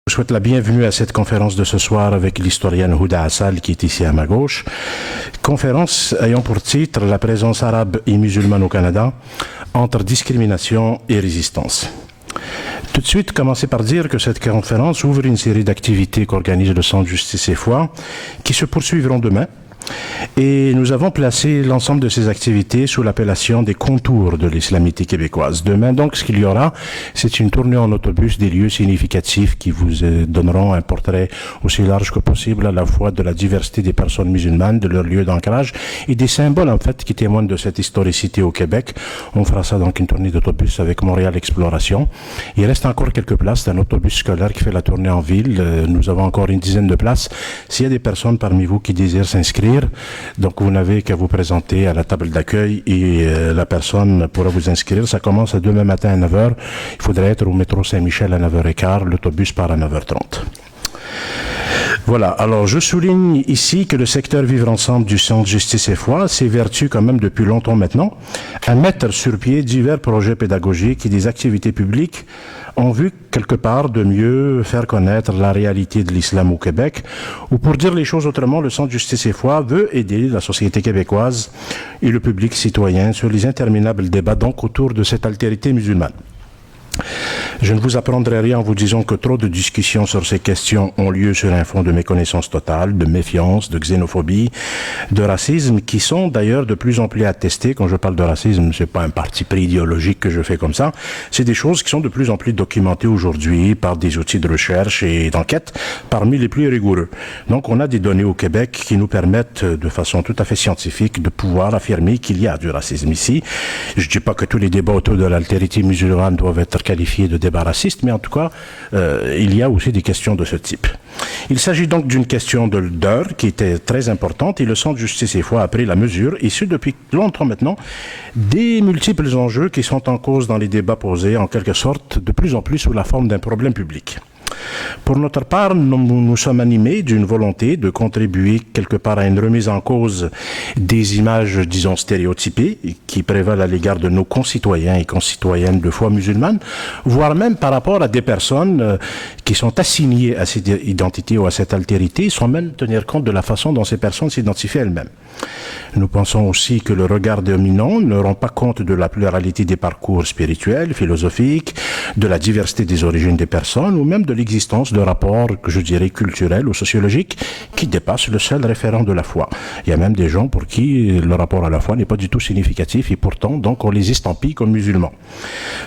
Je souhaite la bienvenue à cette conférence de ce soir avec l'historienne Houda Assal qui est ici à ma gauche. Conférence ayant pour titre « La présence arabe et musulmane au Canada, entre discrimination et résistance ». Tout de suite, commencez par dire que cette conférence ouvre une série d'activités qu'organise le Centre Justice et Foi qui se poursuivront demain. Et nous avons placé l'ensemble de ces activités sous l'appellation des contours de l'islamité québécoise. Demain, donc, ce qu'il y aura, c'est une tournée en autobus des lieux significatifs qui vous donneront un portrait aussi large que possible à la fois de la diversité des personnes musulmanes, de leurs lieux d'ancrage et des symboles, en fait, qui témoignent de cette historicité au Québec. On fera ça donc une tournée d'autobus avec Montréal Exploration. Il reste encore quelques places. C'est un autobus scolaire qui fait la tournée en ville. Nous avons encore une dizaine de places. S'il y a des personnes parmi vous qui désirent s'inscrire, donc vous n'avez qu'à vous présenter à la table d'accueil et la personne pourra vous inscrire. Ça commence demain matin à 9h. Il faudrait être au métro Saint-Michel à 9h15. L'autobus part à 9h30. Voilà, alors je souligne ici que le secteur Vivre Ensemble du Centre Justice et Foi s'évertue quand même depuis longtemps maintenant à mettre sur pied divers projets pédagogiques et des activités publiques en vue quelque part de mieux faire connaître la réalité de l'islam au Québec, ou pour dire les choses autrement, le Centre Justice et Foi veut aider la société québécoise et le public citoyen sur les interminables débats donc autour de cette altérité musulmane. Je ne vous apprendrai rien en vous disant que trop de discussions sur ces questions ont lieu sur un fond de méconnaissance totale, de méfiance, de xénophobie, de racisme, qui sont d'ailleurs de plus en plus attestées. Quand je parle de racisme, c'est pas un parti pris idéologique que je fais comme ça. C'est des choses qui sont de plus en plus documentées aujourd'hui par des outils de recherche et d'enquête parmi les plus rigoureux. Donc on a des données au Québec qui nous permettent de façon tout à fait scientifique de pouvoir affirmer qu'il y a du racisme ici. Je dis pas que tous les débats autour de l'altérité musulmane doivent être qualifiés de débat raciste, mais en tout cas, il y a aussi des questions de ce type. Il s'agit donc d'une question d'heure qui était très importante et le Centre Justice et Foi a pris la mesure, et ce depuis longtemps maintenant, des multiples enjeux qui sont en cause dans les débats posés, en quelque sorte, de plus en plus sous la forme d'un problème public. Pour notre part, nous sommes animés d'une volonté de contribuer quelque part à une remise en cause des images, disons, stéréotypées qui prévalent à l'égard de nos concitoyens et concitoyennes de foi musulmane, voire même par rapport à des personnes qui sont assignées à cette identité ou à cette altérité, sans même tenir compte de la façon dont ces personnes s'identifient elles-mêmes. Nous pensons aussi que le regard dominant ne rend pas compte de la pluralité des parcours spirituels, philosophiques, de la diversité des origines des personnes ou même de l'existence de rapports, que je dirais, culturels ou sociologiques qui dépassent le seul référent de la foi. Il y a même des gens pour qui le rapport à la foi n'est pas du tout significatif et pourtant, donc, on les estampille comme musulmans.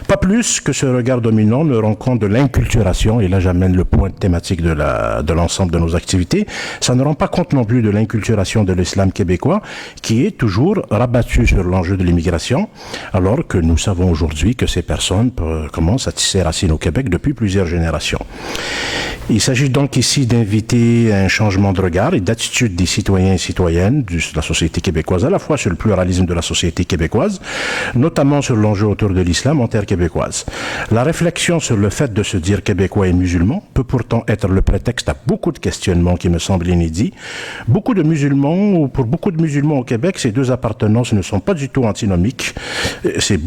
Pas plus que ce regard dominant ne rend compte de l'inculturation, et là j'amène le point thématique de l'ensemble de nos activités, ça ne rend pas compte non plus de l'inculturation de l'islam québécois qui est toujours rabattu sur l'enjeu de l'immigration, alors que nous savons aujourd'hui que ces personnes commencent à tisser racines au Québec depuis plusieurs générations. Il s'agit donc ici d'inviter un changement de regard et d'attitude des citoyens et citoyennes de la société québécoise, à la fois sur le pluralisme de la société québécoise, notamment sur l'enjeu autour de l'islam en terre québécoise. La réflexion sur le fait de se dire québécois et musulman peut pourtant être le prétexte à beaucoup de questionnements qui me semblent inédits. Beaucoup de musulmans, ou pour beaucoup de musulmans au Québec, ces deux appartenances ne sont pas du tout antinomiques. C'est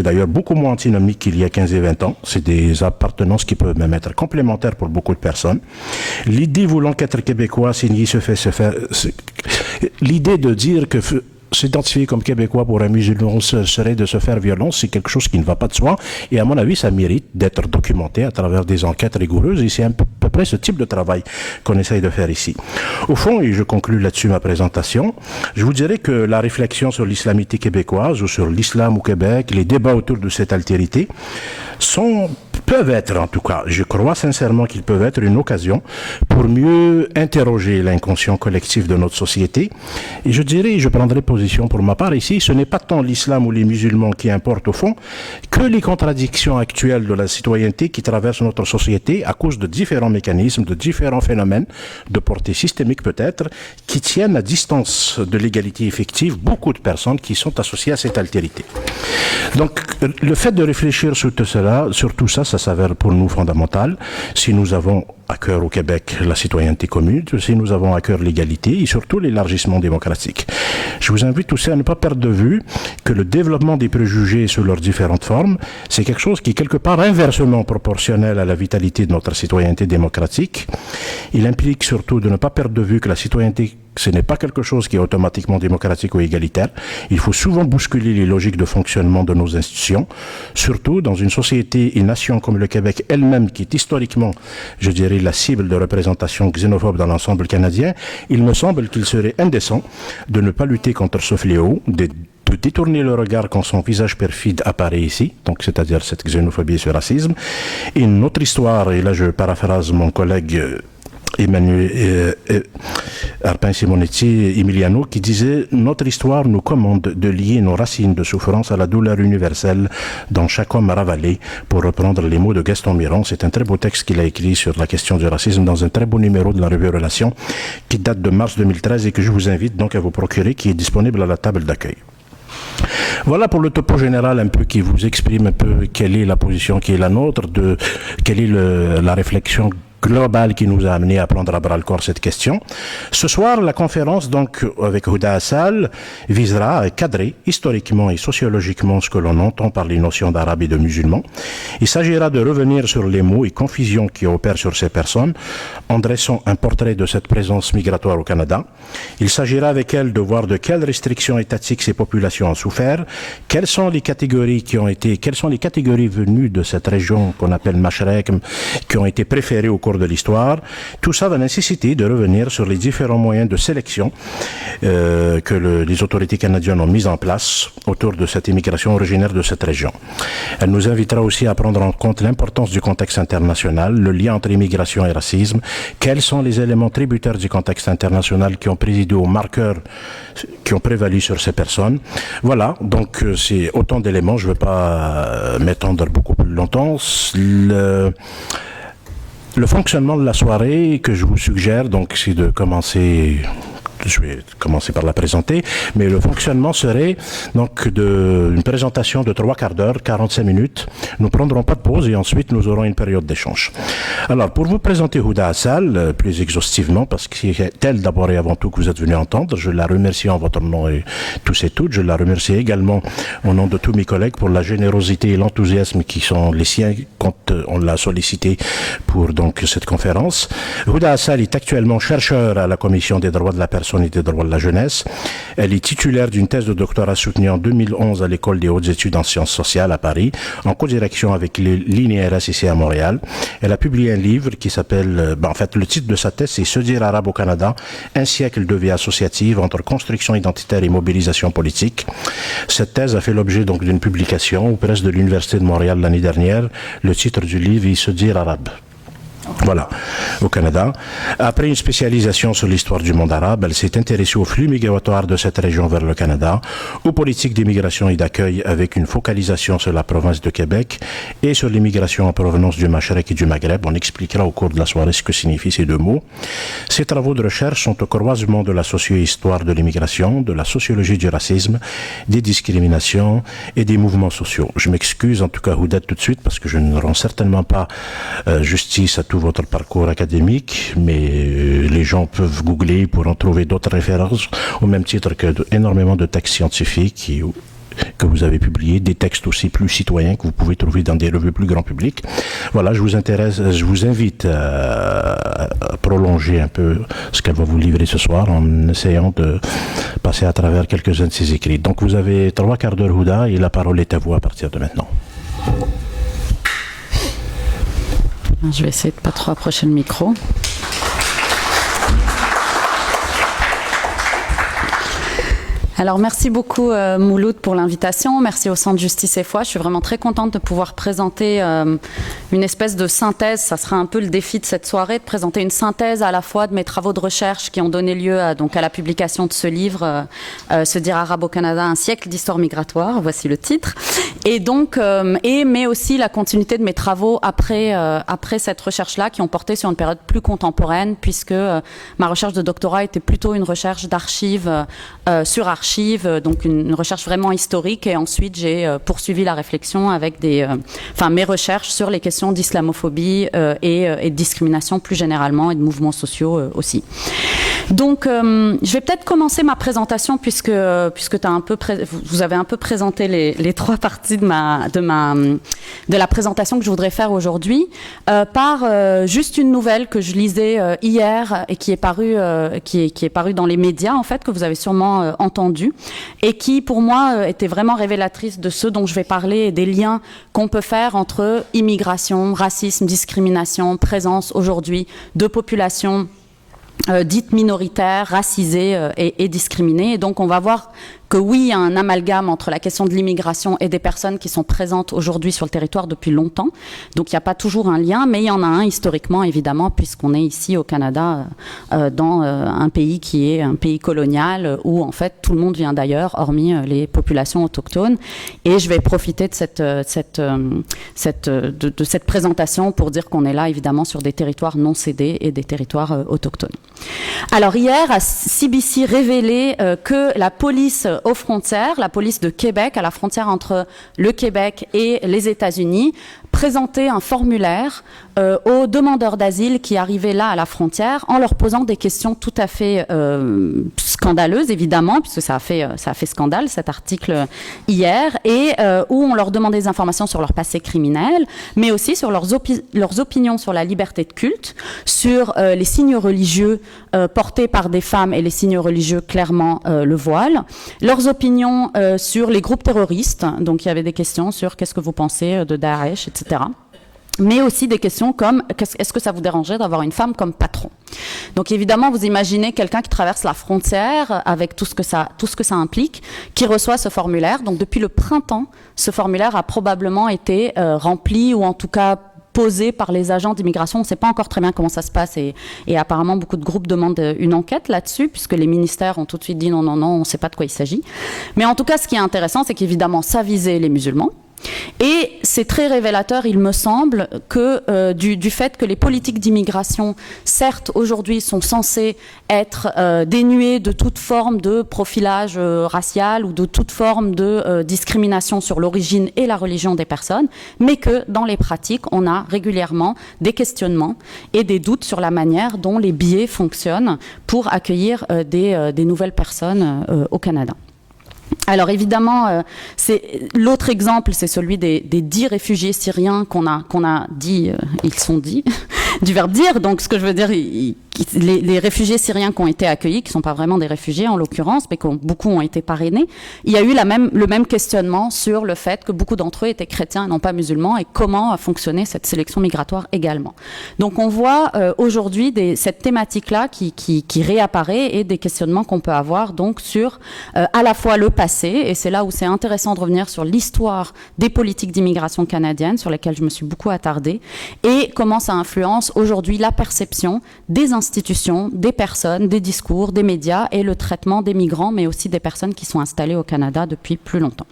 d'ailleurs beaucoup moins antinomique qu'il y a 15 et 20 ans. C'est des appartenances qui peuvent même être complémentaires pour beaucoup de personnes. L'idée voulant qu'être québécois signifie l'idée de dire que s'identifier comme québécois pour un musulman serait de se faire violence, c'est quelque chose qui ne va pas de soi, et à mon avis, ça mérite d'être documenté à travers des enquêtes rigoureuses, et c'est à peu près ce type de travail qu'on essaye de faire ici. Au fond, et je conclue là-dessus ma présentation, je vous dirais que la réflexion sur l'islamité québécoise, ou sur l'islam au Québec, les débats autour de cette altérité, peuvent être, en tout cas, je crois sincèrement qu'ils peuvent être une occasion pour mieux interroger l'inconscient collectif de notre société. Et je dirais, je prendrai position pour ma part ici, ce n'est pas tant l'islam ou les musulmans qui importent au fond, que les contradictions actuelles de la citoyenneté qui traversent notre société à cause de différents mécanismes, de différents phénomènes, de portée systémique peut-être, qui tiennent à distance de l'égalité effective beaucoup de personnes qui sont associées à cette altérité. Donc, le fait de réfléchir sur tout ça, ça s'avère pour nous fondamental si nous avons à cœur au Québec la citoyenneté commune, aussi nous avons à cœur l'égalité et surtout l'élargissement démocratique. Je vous invite aussi à ne pas perdre de vue que le développement des préjugés sous leurs différentes formes, c'est quelque chose qui est quelque part inversement proportionnel à la vitalité de notre citoyenneté démocratique. Il implique surtout de ne pas perdre de vue que la citoyenneté, ce n'est pas quelque chose qui est automatiquement démocratique ou égalitaire. Il faut souvent bousculer les logiques de fonctionnement de nos institutions, surtout dans une société et nation comme le Québec elle-même, qui est historiquement, je dirais, la cible de représentation xénophobe dans l'ensemble canadien. Il me semble qu'il serait indécent de ne pas lutter contre ce fléau, de détourner le regard quand son visage perfide apparaît ici, donc c'est-à-dire cette xénophobie et ce racisme. Et une autre histoire, et là je paraphrase mon collègue Emmanuel Arpin Simonetti Emiliano, qui disait « Notre histoire nous commande de lier nos racines de souffrance à la douleur universelle dont chaque homme ravalé », pour reprendre les mots de Gaston Miron. C'est un très beau texte qu'il a écrit sur la question du racisme dans un très beau numéro de la revue Relations qui date de mars 2013 et que je vous invite donc à vous procurer, qui est disponible à la table d'accueil. Voilà pour le topo général un peu qui vous exprime un peu quelle est la position qui est la nôtre, quelle est la réflexion globale qui nous a amené à prendre à bras le corps cette question. Ce soir, la conférence, donc, avec Huda Assal, visera à cadrer historiquement et sociologiquement ce que l'on entend par les notions d'arabe et de musulman. Il s'agira de revenir sur les mots et confusions qui opèrent sur ces personnes, en dressant un portrait de cette présence migratoire au Canada. Il s'agira avec elle de voir de quelles restrictions étatiques ces populations ont souffert, quelles sont les catégories venues de cette région qu'on appelle Mashrek, qui ont été préférées au cours de l'histoire. Tout ça va nécessiter de revenir sur les différents moyens de sélection que les autorités canadiennes ont mis en place autour de cette immigration originaire de cette région. Elle nous invitera aussi à prendre en compte l'importance du contexte international, le lien entre immigration et racisme, quels sont les éléments tributaires du contexte international qui ont présidé aux marqueurs qui ont prévalu sur ces personnes. Voilà, donc c'est autant d'éléments, je ne vais pas m'étendre beaucoup plus longtemps. Le fonctionnement de la soirée que je vous suggère, donc, c'est de commencer. Je vais commencer par la présenter, mais le fonctionnement serait donc une présentation de 3/4 d'heure, 45 minutes. Nous ne prendrons pas de pause et ensuite nous aurons une période d'échange. Alors, pour vous présenter Huda Assal, plus exhaustivement, parce que c'est elle d'abord et avant tout que vous êtes venu entendre, je la remercie en votre nom et tous et toutes. Je la remercie également au nom de tous mes collègues pour la générosité et l'enthousiasme qui sont les siens quand on l'a sollicité pour donc cette conférence. Huda Assal est actuellement chercheur à la Commission des droits de la personne et des droits de la jeunesse. Elle est titulaire d'une thèse de doctorat soutenue en 2011 à l'École des hautes études en sciences sociales à Paris, en codirection avec l'INRS ici à Montréal. Elle a publié un livre qui s'appelle, le titre de sa thèse, c'est « Se dire arabe au Canada, un siècle de vie associative entre construction identitaire et mobilisation politique ». Cette thèse a fait l'objet donc d'une publication aux presses de l'Université de Montréal l'année dernière. Le titre du livre est « Se dire arabe ». Voilà, au Canada. Après une spécialisation sur l'histoire du monde arabe, elle s'est intéressée aux flux migratoires de cette région vers le Canada, aux politiques d'immigration et d'accueil avec une focalisation sur la province de Québec et sur l'immigration en provenance du Mashrek et du Maghreb. On expliquera au cours de la soirée ce que signifient ces deux mots. Ces travaux de recherche sont au croisement de la socio-histoire de l'immigration, de la sociologie du racisme, des discriminations et des mouvements sociaux. Je m'excuse en tout cas, Huda, tout de suite, parce que je ne rends certainement pas justice à tout votre parcours académique, mais les gens peuvent googler pour en trouver d'autres références, au même titre que énormément de textes scientifiques que vous avez publiés, des textes aussi plus citoyens que vous pouvez trouver dans des revues plus grand public. Voilà, je vous invite à prolonger un peu ce qu'elle va vous livrer ce soir en essayant de passer à travers quelques-uns de ses écrits. Donc vous avez 3/4 d'heure, Huda, et la parole est à vous à partir de maintenant. Je vais essayer de ne pas trop approcher le micro. Alors, merci beaucoup Mouloud pour l'invitation. Merci au Centre Justice et Foi. Je suis vraiment très contente de pouvoir présenter une espèce de synthèse. Ça sera un peu le défi de cette soirée, de présenter une synthèse à la fois de mes travaux de recherche qui ont donné lieu à la publication de ce livre, Se dire arabe au Canada, un siècle d'histoire migratoire. Voici le titre. Et donc, mais aussi la continuité de mes travaux après cette recherche-là, qui ont porté sur une période plus contemporaine, puisque ma recherche de doctorat était plutôt une recherche d'archives sur archives, archives, donc une recherche vraiment historique, et ensuite j'ai poursuivi la réflexion avec mes recherches sur les questions d'islamophobie et de discrimination plus généralement, et de mouvements sociaux aussi. Donc, je vais peut-être commencer ma présentation puisque vous avez un peu présenté les trois parties de la présentation que je voudrais faire aujourd'hui, par juste une nouvelle que je lisais hier et qui est parue dans les médias, en fait, que vous avez sûrement entendu, et qui pour moi était vraiment révélatrice de ce dont je vais parler et des liens qu'on peut faire entre immigration, racisme, discrimination, présence aujourd'hui de populations dites minoritaires, racisées et discriminées. Et donc on va voir que oui, il y a un amalgame entre la question de l'immigration et des personnes qui sont présentes aujourd'hui sur le territoire depuis longtemps. Donc il n'y a pas toujours un lien, mais il y en a un historiquement, évidemment, puisqu'on est ici au Canada, dans un pays qui est un pays colonial, où en fait tout le monde vient d'ailleurs, hormis les populations autochtones. Et je vais profiter de cette présentation pour dire qu'on est là, évidemment, sur des territoires non cédés et des territoires autochtones. Alors hier, CBC révélait que la police aux frontières, la police de Québec, à la frontière entre le Québec et les États-Unis, présentait un formulaire aux demandeurs d'asile qui arrivaient là à la frontière, en leur posant des questions tout à fait scandaleuses, évidemment, puisque ça a fait scandale, cet article hier, et où on leur demandait des informations sur leur passé criminel, mais aussi sur leurs opinions sur la liberté de culte, sur les signes religieux portés par des femmes et les signes religieux, clairement, le voile, leurs opinions sur les groupes terroristes, donc il y avait des questions sur qu'est-ce que vous pensez de Daesh, etc. Mais aussi des questions comme est-ce que ça vous dérangerait d'avoir une femme comme patron? Donc évidemment, vous imaginez quelqu'un qui traverse la frontière avec tout ce que ça implique, qui reçoit ce formulaire. Donc depuis le printemps, ce formulaire a probablement été rempli, ou en tout cas posé par les agents d'immigration. On ne sait pas encore très bien comment ça se passe, et apparemment beaucoup de groupes demandent une enquête là-dessus, puisque les ministères ont tout de suite dit non, on ne sait pas de quoi il s'agit. Mais en tout cas, ce qui est intéressant, c'est qu'évidemment, ça visait les musulmans. Et c'est très révélateur, il me semble, que du fait que les politiques d'immigration, certes, aujourd'hui, sont censées être dénuées de toute forme de profilage racial ou de toute forme de discrimination sur l'origine et la religion des personnes, mais que dans les pratiques, on a régulièrement des questionnements et des doutes sur la manière dont les billets fonctionnent pour accueillir des nouvelles personnes au Canada. Alors évidemment, l'autre exemple, c'est celui des 10 réfugiés syriens qu'on a dit, ils sont dit, du verbe dire. Donc ce que je veux dire, les réfugiés syriens qui ont été accueillis, qui ne sont pas vraiment des réfugiés en l'occurrence, mais beaucoup ont été parrainés, il y a eu le même questionnement sur le fait que beaucoup d'entre eux étaient chrétiens et non pas musulmans, et comment a fonctionné cette sélection migratoire également. Donc on voit aujourd'hui cette thématique-là qui réapparaît, et des questionnements qu'on peut avoir donc sur à la fois le passé, et c'est là où c'est intéressant de revenir sur l'histoire des politiques d'immigration canadiennes, sur lesquelles je me suis beaucoup attardée, et comment ça influence aujourd'hui la perception des institutions, des personnes, des discours, des médias, et le traitement des migrants, mais aussi des personnes qui sont installées au Canada depuis plus longtemps.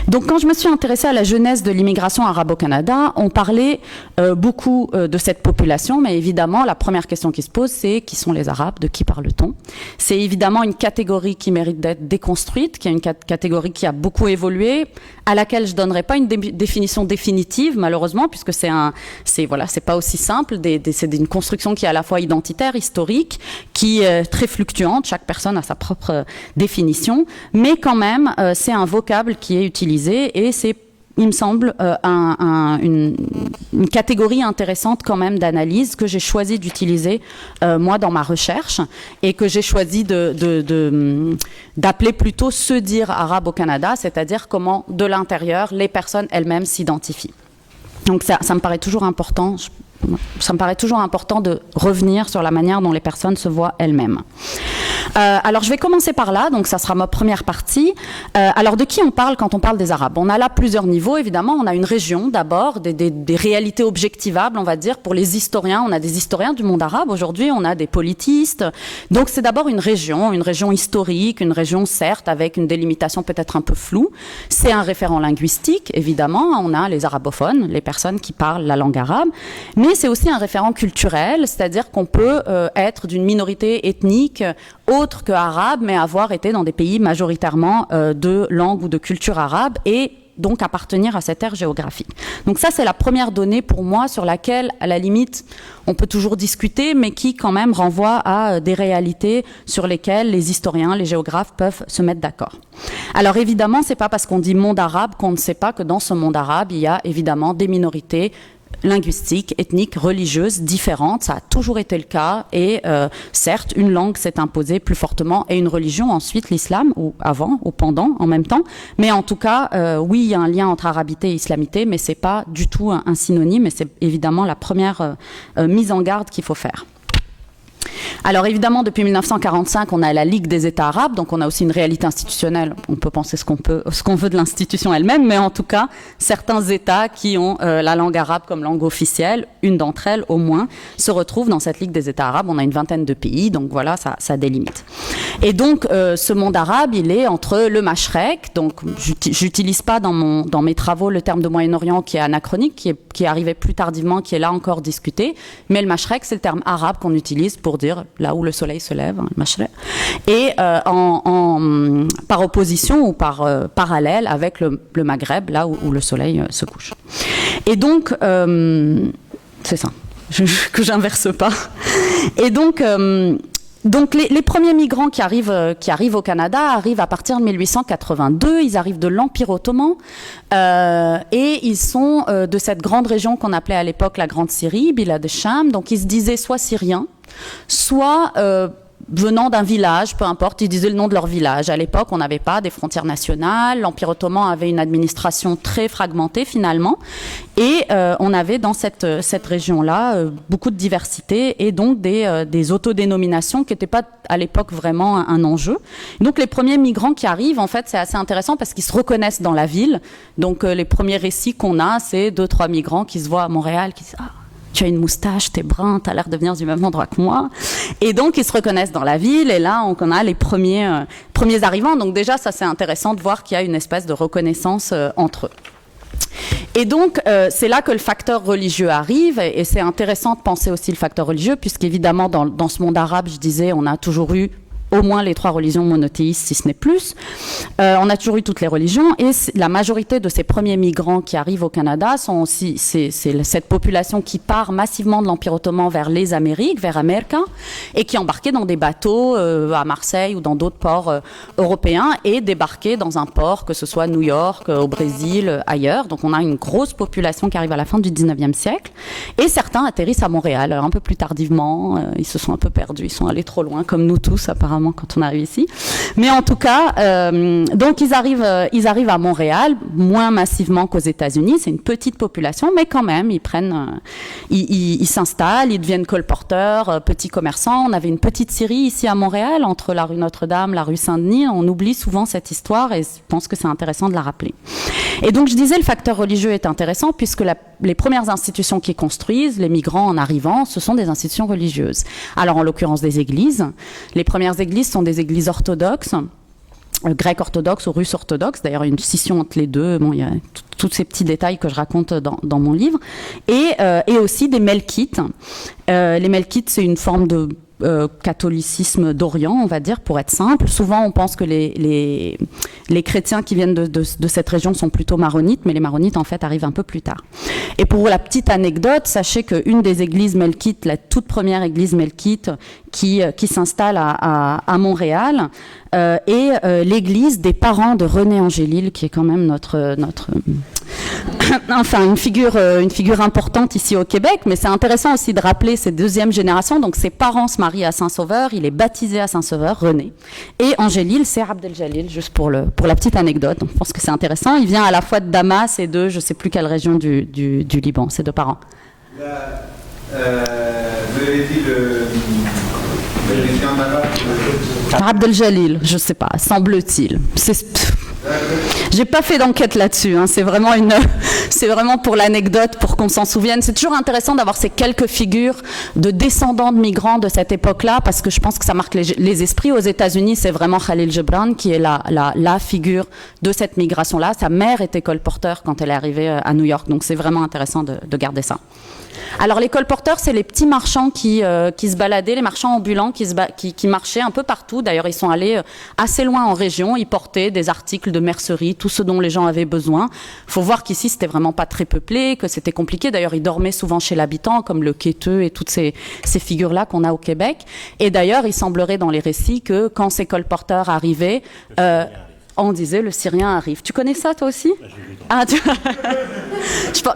Donc quand je me suis intéressée à la genèse de l'immigration arabe au Canada, on parlait beaucoup de cette population, mais évidemment la première question qui se pose, c'est qui sont les Arabes, de qui parle-t-on? C'est évidemment une catégorie qui mérite d'être déconstruite, qui est une catégorie qui a beaucoup évolué, à laquelle je donnerai pas une définition définitive malheureusement, puisque c'est pas aussi simple, c'est une construction qui est à la fois identitaire, historique, qui est très fluctuante, chaque personne a sa propre définition, mais quand même c'est un vocable qui est utilisé, et c'est, il me semble, une catégorie intéressante quand même d'analyse que j'ai choisi d'utiliser moi dans ma recherche, et que j'ai choisi d'appeler plutôt se dire arabe au Canada, c'est-à-dire comment de l'intérieur les personnes elles-mêmes s'identifient. Donc ça me paraît toujours important. Ça me paraît toujours important de revenir sur la manière dont les personnes se voient elles-mêmes. Alors je vais commencer par là, donc ça sera ma première partie. Alors de qui on parle quand on parle des Arabes? On a là plusieurs niveaux, évidemment. On a une région d'abord, des réalités objectivables, on va dire, pour les historiens. On a des historiens du monde arabe aujourd'hui, on a des politistes. Donc c'est d'abord une région historique, une région certes avec une délimitation peut-être un peu floue. C'est un référent linguistique, évidemment. On a les arabophones, les personnes qui parlent la langue arabe. Mais Mais c'est aussi un référent culturel, c'est-à-dire qu'on peut être d'une minorité ethnique autre que arabe, mais avoir été dans des pays majoritairement de langue ou de culture arabe et donc appartenir à cette aire géographique. Donc ça, c'est la première donnée pour moi sur laquelle, à la limite, on peut toujours discuter, mais qui quand même renvoie à des réalités sur lesquelles les historiens, les géographes peuvent se mettre d'accord. Alors évidemment, c'est pas parce qu'on dit monde arabe qu'on ne sait pas que dans ce monde arabe, il y a évidemment des minorités linguistiques, ethniques, religieuses différentes. Ça a toujours été le cas et certes, une langue s'est imposée plus fortement et une religion ensuite, l'islam, ou avant, ou pendant, en même temps. Mais en tout cas, oui, il y a un lien entre arabité et islamité, mais c'est pas du tout un synonyme et c'est évidemment la première mise en garde qu'il faut faire. Alors évidemment, depuis 1945, on a la Ligue des États arabes, donc on a aussi une réalité institutionnelle. On peut penser ce qu'on veut de l'institution elle-même, mais en tout cas, certains États qui ont la langue arabe comme langue officielle, une d'entre elles au moins, se retrouvent dans cette Ligue des États arabes. On a une vingtaine de pays, donc voilà, ça délimite. Et donc, ce monde arabe, il est entre le Mashrek, donc j'utilise pas dans mes travaux le terme de Moyen-Orient qui est anachronique, qui est arrivé plus tardivement, qui est là encore discuté, mais le Mashrek, c'est le terme arabe qu'on utilise pour dire là où le soleil se lève, le Mashrek, et par opposition ou par parallèle avec le Maghreb, là où le soleil se couche. Et donc, c'est ça, que j'inverse pas. Et donc les premiers migrants qui arrivent au Canada arrivent à partir de 1882, ils arrivent de l'Empire ottoman et ils sont de cette grande région qu'on appelait à l'époque la Grande Syrie, Bilad Sham, donc ils se disaient soit syriens, soit venant d'un village, peu importe, ils disaient le nom de leur village. À l'époque, on n'avait pas des frontières nationales, l'Empire ottoman avait une administration très fragmentée finalement, et on avait dans cette région-là beaucoup de diversité et donc des autodénominations qui n'étaient pas à l'époque vraiment un enjeu. Donc les premiers migrants qui arrivent, en fait, c'est assez intéressant parce qu'ils se reconnaissent dans la ville. Donc les premiers récits qu'on a, c'est 2-3 migrants qui se voient à Montréal, qui disent « Ah, tu as une moustache, t'es brun, t'as l'air de venir du même endroit que moi. » Et donc, ils se reconnaissent dans la ville, et là, on a les premiers arrivants. Donc déjà, ça, c'est intéressant de voir qu'il y a une espèce de reconnaissance entre eux. Et donc, c'est là que le facteur religieux arrive, et c'est intéressant de penser aussi le facteur religieux, puisqu'évidemment, dans ce monde arabe, je disais, on a toujours eu au moins les 3 religions monothéistes, si ce n'est plus. On a toujours eu toutes les religions et la majorité de ces premiers migrants qui arrivent au Canada sont aussi c'est cette population qui part massivement de l'Empire ottoman vers les Amériques, vers Amérique, et qui embarquait dans des bateaux à Marseille ou dans d'autres ports européens et débarquaient dans un port, que ce soit New York, au Brésil, ailleurs. Donc on a une grosse population qui arrive à la fin du 19e siècle et certains atterrissent à Montréal un peu plus tardivement. Ils se sont un peu perdus, ils sont allés trop loin, comme nous tous apparemment quand on arrive ici. Mais en tout cas, donc ils arrivent à Montréal, moins massivement qu'aux États-Unis. C'est une petite population, mais quand même, ils s'installent, ils deviennent colporteurs, petits commerçants. On avait une petite Syrie ici à Montréal, entre la rue Notre-Dame, la rue Saint-Denis. On oublie souvent cette histoire et je pense que c'est intéressant de la rappeler. Et donc, je disais, le facteur religieux est intéressant puisque les premières institutions qui construisent les migrants en arrivant, ce sont des institutions religieuses. Alors, en l'occurrence, des églises. Les premières églises sont des églises orthodoxes, grec orthodoxe ou russe orthodoxe. D'ailleurs, il y a une scission entre les deux. Bon, il y a tous ces petits détails que je raconte dans mon livre. Et aussi des melkites. Les melkites, c'est une forme de catholicisme d'Orient, on va dire, pour être simple. Souvent, on pense que les chrétiens qui viennent de cette région sont plutôt maronites, mais les maronites, en fait, arrivent un peu plus tard. Et pour la petite anecdote, sachez qu'une des églises melkites, la toute première église melkite qui s'installe à Montréal, est l'église des parents de René Angélil, qui est quand même notre enfin une figure importante ici au Québec, mais c'est intéressant aussi de rappeler cette deuxième génération. Donc ses parents se marient à Saint-Sauveur, il est baptisé à Saint-Sauveur, René. Et Angélil, c'est Abdel Jalil, juste pour la petite anecdote. Donc, je pense que c'est intéressant. Il vient à la fois de Damas et de je sais plus quelle région du Liban, ses 2 parents. Vous avez dit le Abdel Jalil, je sais pas, semble-t-il. J'ai pas fait d'enquête là-dessus, hein. C'est vraiment pour l'anecdote, pour qu'on s'en souvienne. C'est toujours intéressant d'avoir ces quelques figures de descendants de migrants de cette époque-là, parce que je pense que ça marque les esprits. Aux États-Unis, c'est vraiment Khalil Gibran qui est la figure de cette migration-là. Sa mère était colporteur quand elle est arrivée à New York, donc c'est vraiment intéressant de garder ça. Alors les colporteurs, c'est les petits marchands qui se baladaient, les marchands ambulants qui marchaient un peu partout. D'ailleurs, ils sont allés assez loin en région. Ils portaient des articles de mercerie, tout ce dont les gens avaient besoin. Il faut voir qu'ici, c'était vraiment pas très peuplé, que c'était compliqué. D'ailleurs, ils dormaient souvent chez l'habitant, comme le quêteux et toutes ces figures-là qu'on a au Québec. Et d'ailleurs, il semblerait dans les récits que quand ces colporteurs arrivaient, on disait le Syrien arrive. Tu connais ça toi aussi? Ah,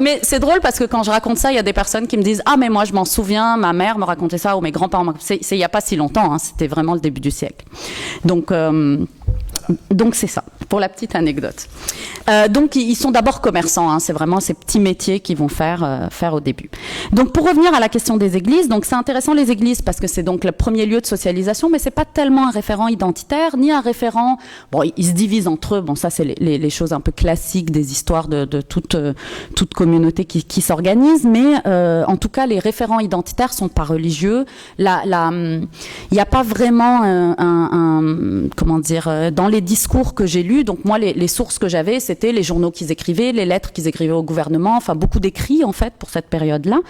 mais c'est drôle parce que quand je raconte ça, il y a des personnes qui me disent ah mais moi je m'en souviens, ma mère me racontait ça ou mes grands-parents. C'est il y a pas si longtemps, hein, c'était vraiment le début du siècle. Donc c'est ça, pour la petite anecdote. Donc ils sont d'abord commerçants, hein, c'est vraiment ces petits métiers qu'ils vont faire au début. Donc pour revenir à la question des églises, donc c'est intéressant les églises parce que c'est donc le premier lieu de socialisation, mais c'est pas tellement un référent identitaire ni un référent. Bon, ils se divisent entre eux. Bon, ça c'est les choses un peu classiques des histoires de toute communauté qui s'organise, mais en tout cas les référents identitaires sont pas religieux. Il y a pas vraiment comment dire dans les discours que j'ai lus, donc moi les sources que j'avais c'était les journaux qu'ils écrivaient, les lettres qu'ils écrivaient au gouvernement, enfin beaucoup d'écrits en fait pour cette période-là,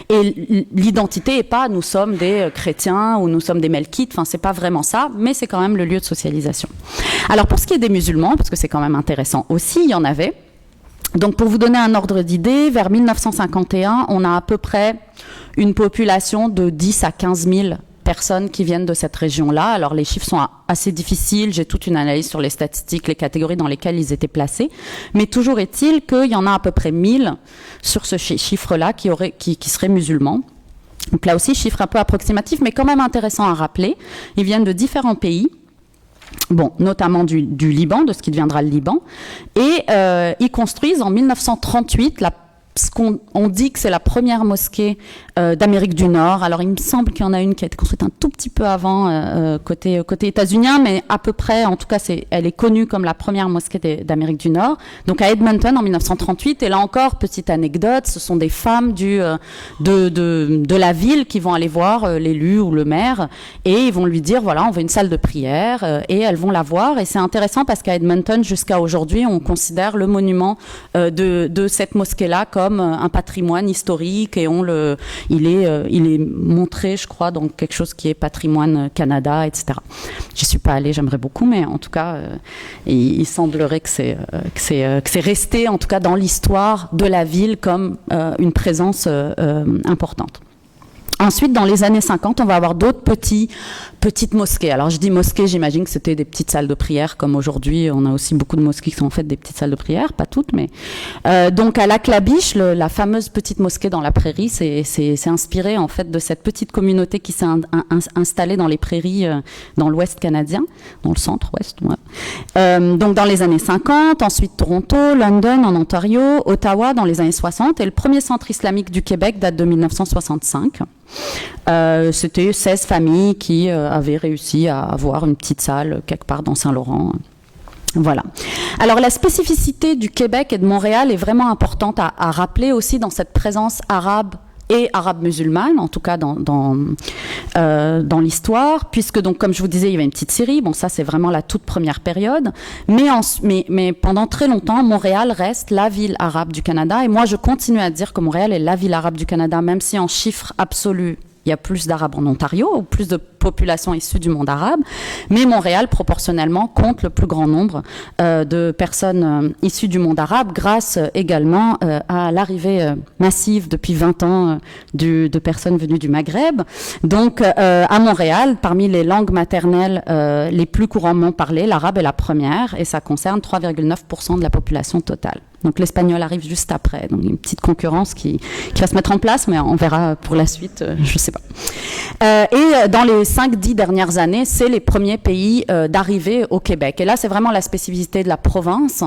et l'identité est pas nous sommes des chrétiens ou nous sommes des melkites, enfin c'est pas vraiment ça, mais c'est quand même le lieu de socialisation. Alors pour ce qui est des musulmans, parce que c'est quand même intéressant aussi, il y en avait. Donc pour vous donner un ordre d'idée, vers 1951, on a à peu près une population de 10 à 15 000 personnes qui viennent de cette région-là. Alors les chiffres sont assez difficiles, j'ai toute une analyse sur les statistiques, les catégories dans lesquelles ils étaient placés, mais toujours est-il qu'il y en a à peu près 1000 sur ce chiffre-là qui seraient musulmans. Donc là aussi, chiffre un peu approximatif, mais quand même intéressant à rappeler. Ils viennent de différents pays. Bon, notamment du Liban, de ce qui deviendra le Liban, et ils construisent en 1938 ce qu'on dit que c'est la première mosquée d'Amérique du Nord. Alors il me semble qu'il y en a une qui a été construite un tout petit peu avant côté états-unien, mais à peu près, en tout cas elle est connue comme la première mosquée d'Amérique du Nord. Donc à Edmonton en 1938, et là encore petite anecdote, ce sont des femmes de la ville qui vont aller voir l'élu ou le maire et ils vont lui dire voilà on veut une salle de prière et elles vont la voir, et c'est intéressant parce qu'à Edmonton jusqu'à aujourd'hui on considère le monument de cette mosquée-là comme un patrimoine historique, et il est montré, je crois, dans quelque chose qui est patrimoine Canada, etc. J'y suis pas allée, j'aimerais beaucoup, mais en tout cas, il semblerait que c'est resté, en tout cas, dans l'histoire de la ville comme une présence importante. Ensuite, dans les années 50, on va avoir d'autres petites mosquées. Alors, je dis mosquées, j'imagine que c'était des petites salles de prière, comme aujourd'hui, on a aussi beaucoup de mosquées qui sont en fait des petites salles de prière, pas toutes, mais... donc, à Lac-la-Biche, la fameuse petite mosquée dans la prairie, c'est inspiré, en fait, de cette petite communauté qui s'est installée dans les prairies, dans l'ouest canadien, dans le centre-ouest, ouais. Donc, dans les années 50, ensuite Toronto, London, en Ontario, Ottawa, dans les années 60, et le premier centre islamique du Québec date de 1965. C'était 16 familles qui avaient réussi à avoir une petite salle quelque part dans Saint-Laurent. Voilà. Alors la spécificité du Québec et de Montréal est vraiment importante à rappeler aussi dans cette présence arabe et arabe musulmane, en tout cas dans l'histoire, puisque donc comme je vous disais, il y avait une petite Syrie. Bon, ça c'est vraiment la toute première période, mais pendant très longtemps, Montréal reste la ville arabe du Canada, et moi je continue à dire que Montréal est la ville arabe du Canada, même si en chiffres absolus il y a plus d'Arabes en Ontario, ou plus de population issue du monde arabe, mais Montréal, proportionnellement, compte le plus grand nombre de personnes issues du monde arabe, grâce également à l'arrivée massive depuis 20 ans de personnes venues du Maghreb. Donc, à Montréal, parmi les langues maternelles les plus couramment parlées, l'arabe est la première, et ça concerne 3,9% de la population totale. Donc l'espagnol arrive juste après, donc une petite concurrence qui va se mettre en place, mais on verra pour la suite, je sais pas. Et dans les 5-10 dernières années, c'est les premiers pays d'arrivée au Québec. Et là, c'est vraiment la spécificité de la province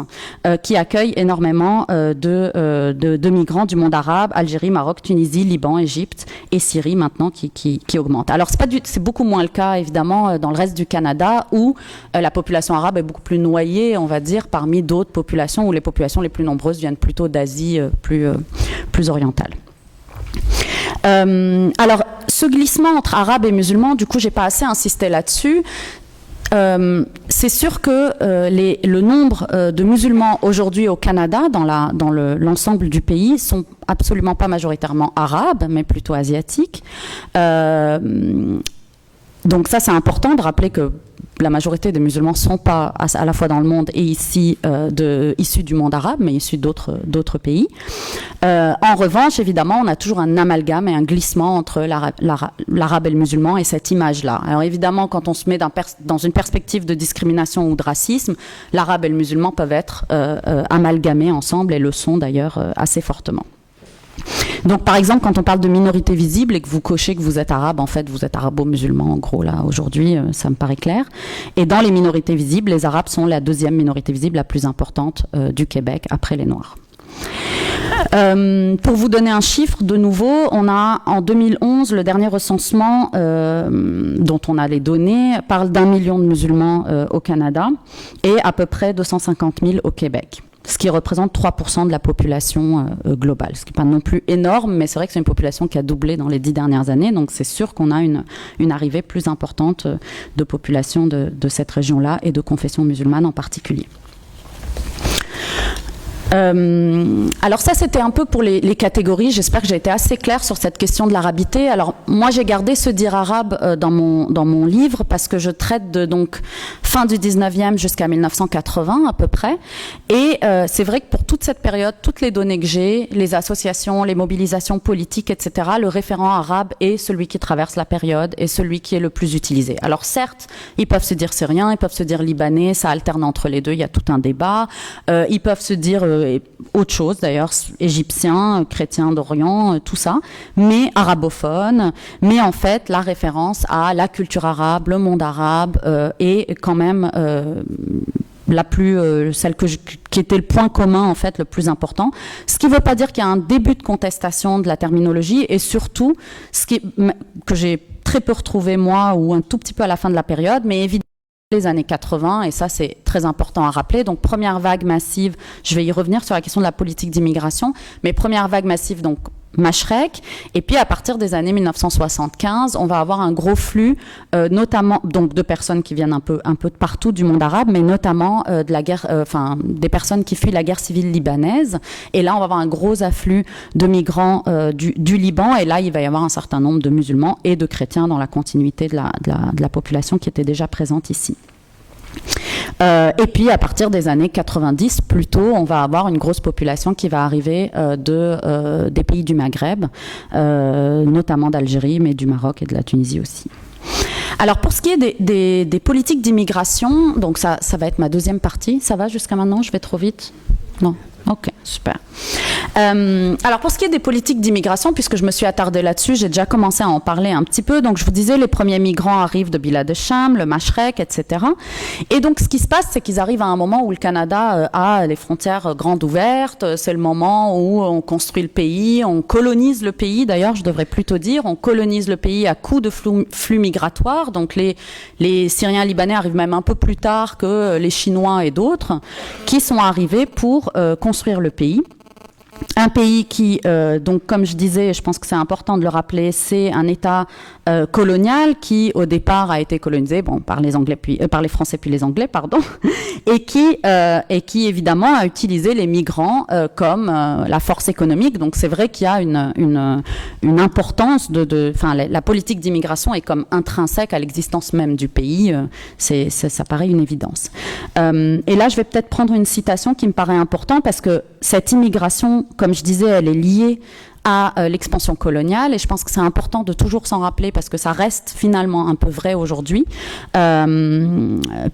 qui accueille énormément de migrants du monde arabe, Algérie, Maroc, Tunisie, Liban, Égypte et Syrie maintenant qui augmentent. Alors c'est beaucoup moins le cas évidemment dans le reste du Canada où la population arabe est beaucoup plus noyée, on va dire, parmi d'autres populations où les populations les plus nombreuses viennent plutôt d'Asie plus orientale. Alors, ce glissement entre arabes et musulmans, du coup, j'ai pas assez insisté là-dessus. c'est sûr que le nombre de musulmans aujourd'hui au Canada, dans l'ensemble du pays, sont absolument pas majoritairement arabes, mais plutôt asiatiques. Donc ça, c'est important de rappeler que la majorité des musulmans ne sont pas à la fois dans le monde et ici issus du monde arabe, mais issus d'autres pays. En revanche, évidemment, on a toujours un amalgame et un glissement entre l'arabe et le musulman et cette image-là. Alors évidemment, quand on se met dans une perspective de discrimination ou de racisme, l'arabe et le musulman peuvent être amalgamés ensemble et le sont d'ailleurs assez fortement. Donc, par exemple, quand on parle de minorité visible et que vous cochez que vous êtes arabe, en fait, vous êtes arabo-musulman, en gros, là, aujourd'hui, ça me paraît clair. Et dans les minorités visibles, les Arabes sont la deuxième minorité visible la plus importante du Québec, après les Noirs. Pour vous donner un chiffre, de nouveau, on a en 2011, le dernier recensement dont on a les données, parle d'1 million de musulmans au Canada et à peu près 250 000 au Québec. Ce qui représente 3% de la population globale. Ce qui n'est pas non plus énorme, mais c'est vrai que c'est une population qui a doublé dans les 10 dernières années, donc c'est sûr qu'on a une arrivée plus importante de population de cette région-là et de confession musulmane en particulier. Alors ça, c'était un peu pour les catégories. J'espère que j'ai été assez claire sur cette question de l'arabité. Alors moi, j'ai gardé ce dire arabe dans mon livre parce que je traite de donc fin du 19e jusqu'à 1980 à peu près. Et c'est vrai que pour toute cette période, toutes les données que j'ai, les associations, les mobilisations politiques, etc., le référent arabe est celui qui traverse la période et celui qui est le plus utilisé. Alors certes, ils peuvent se dire syrien, ils peuvent se dire libanais, ça alterne entre les deux, il y a tout un débat. Ils peuvent se dire autre chose d'ailleurs, égyptien, chrétien d'Orient, tout ça, mais arabophone, mais en fait la référence à la culture arabe, le monde arabe est quand même la plus, celle qui était le point commun en fait le plus important. Ce qui ne veut pas dire qu'il y a un début de contestation de la terminologie et surtout, que j'ai très peu retrouvé moi ou un tout petit peu à la fin de la période, mais évidemment les années 80, et ça c'est très important à rappeler. Donc première vague massive, je vais y revenir sur la question de la politique d'immigration, mais première vague massive, donc Mashrek, et puis à partir des années 1975, on va avoir un gros flux, notamment donc de personnes qui viennent un peu de partout du monde arabe, mais notamment de la guerre, des personnes qui fuient la guerre civile libanaise. Et là, on va avoir un gros afflux de migrants du Liban, et là, il va y avoir un certain nombre de musulmans et de chrétiens dans la continuité de la population qui était déjà présente ici. Et puis à partir des années 90, plutôt, on va avoir une grosse population qui va arriver des pays du Maghreb, notamment d'Algérie, mais du Maroc et de la Tunisie aussi. Alors pour ce qui est des politiques d'immigration, donc ça va être ma deuxième partie. Ça va jusqu'à maintenant? Je vais trop vite? Non. Ok, super. Alors pour ce qui est des politiques d'immigration, puisque je me suis attardée là-dessus, j'ai déjà commencé à en parler un petit peu. Donc je vous disais, les premiers migrants arrivent de Bilad el-Cham, le Mashrek, etc. Et donc ce qui se passe, c'est qu'ils arrivent à un moment où le Canada a les frontières grandes ouvertes. C'est le moment où on construit le pays, on colonise le pays. D'ailleurs, je devrais plutôt dire, on colonise le pays à coups de flux migratoires. Donc les Syriens libanais arrivent même un peu plus tard que les Chinois et d'autres, qui sont arrivés pour construire le pays. Un pays qui, donc comme je disais, je pense que c'est important de le rappeler, c'est un État colonial qui, au départ, a été colonisé par les Anglais, par les Français puis les Anglais, pardon, et qui évidemment a utilisé les migrants comme la force économique. Donc c'est vrai qu'il y a une importance la politique d'immigration est comme intrinsèque à l'existence même du pays. Ça paraît une évidence. Et là, je vais peut-être prendre une citation qui me paraît importante parce que cette immigration, comme je disais, elle est liée à l'expansion coloniale et je pense que c'est important de toujours s'en rappeler parce que ça reste finalement un peu vrai aujourd'hui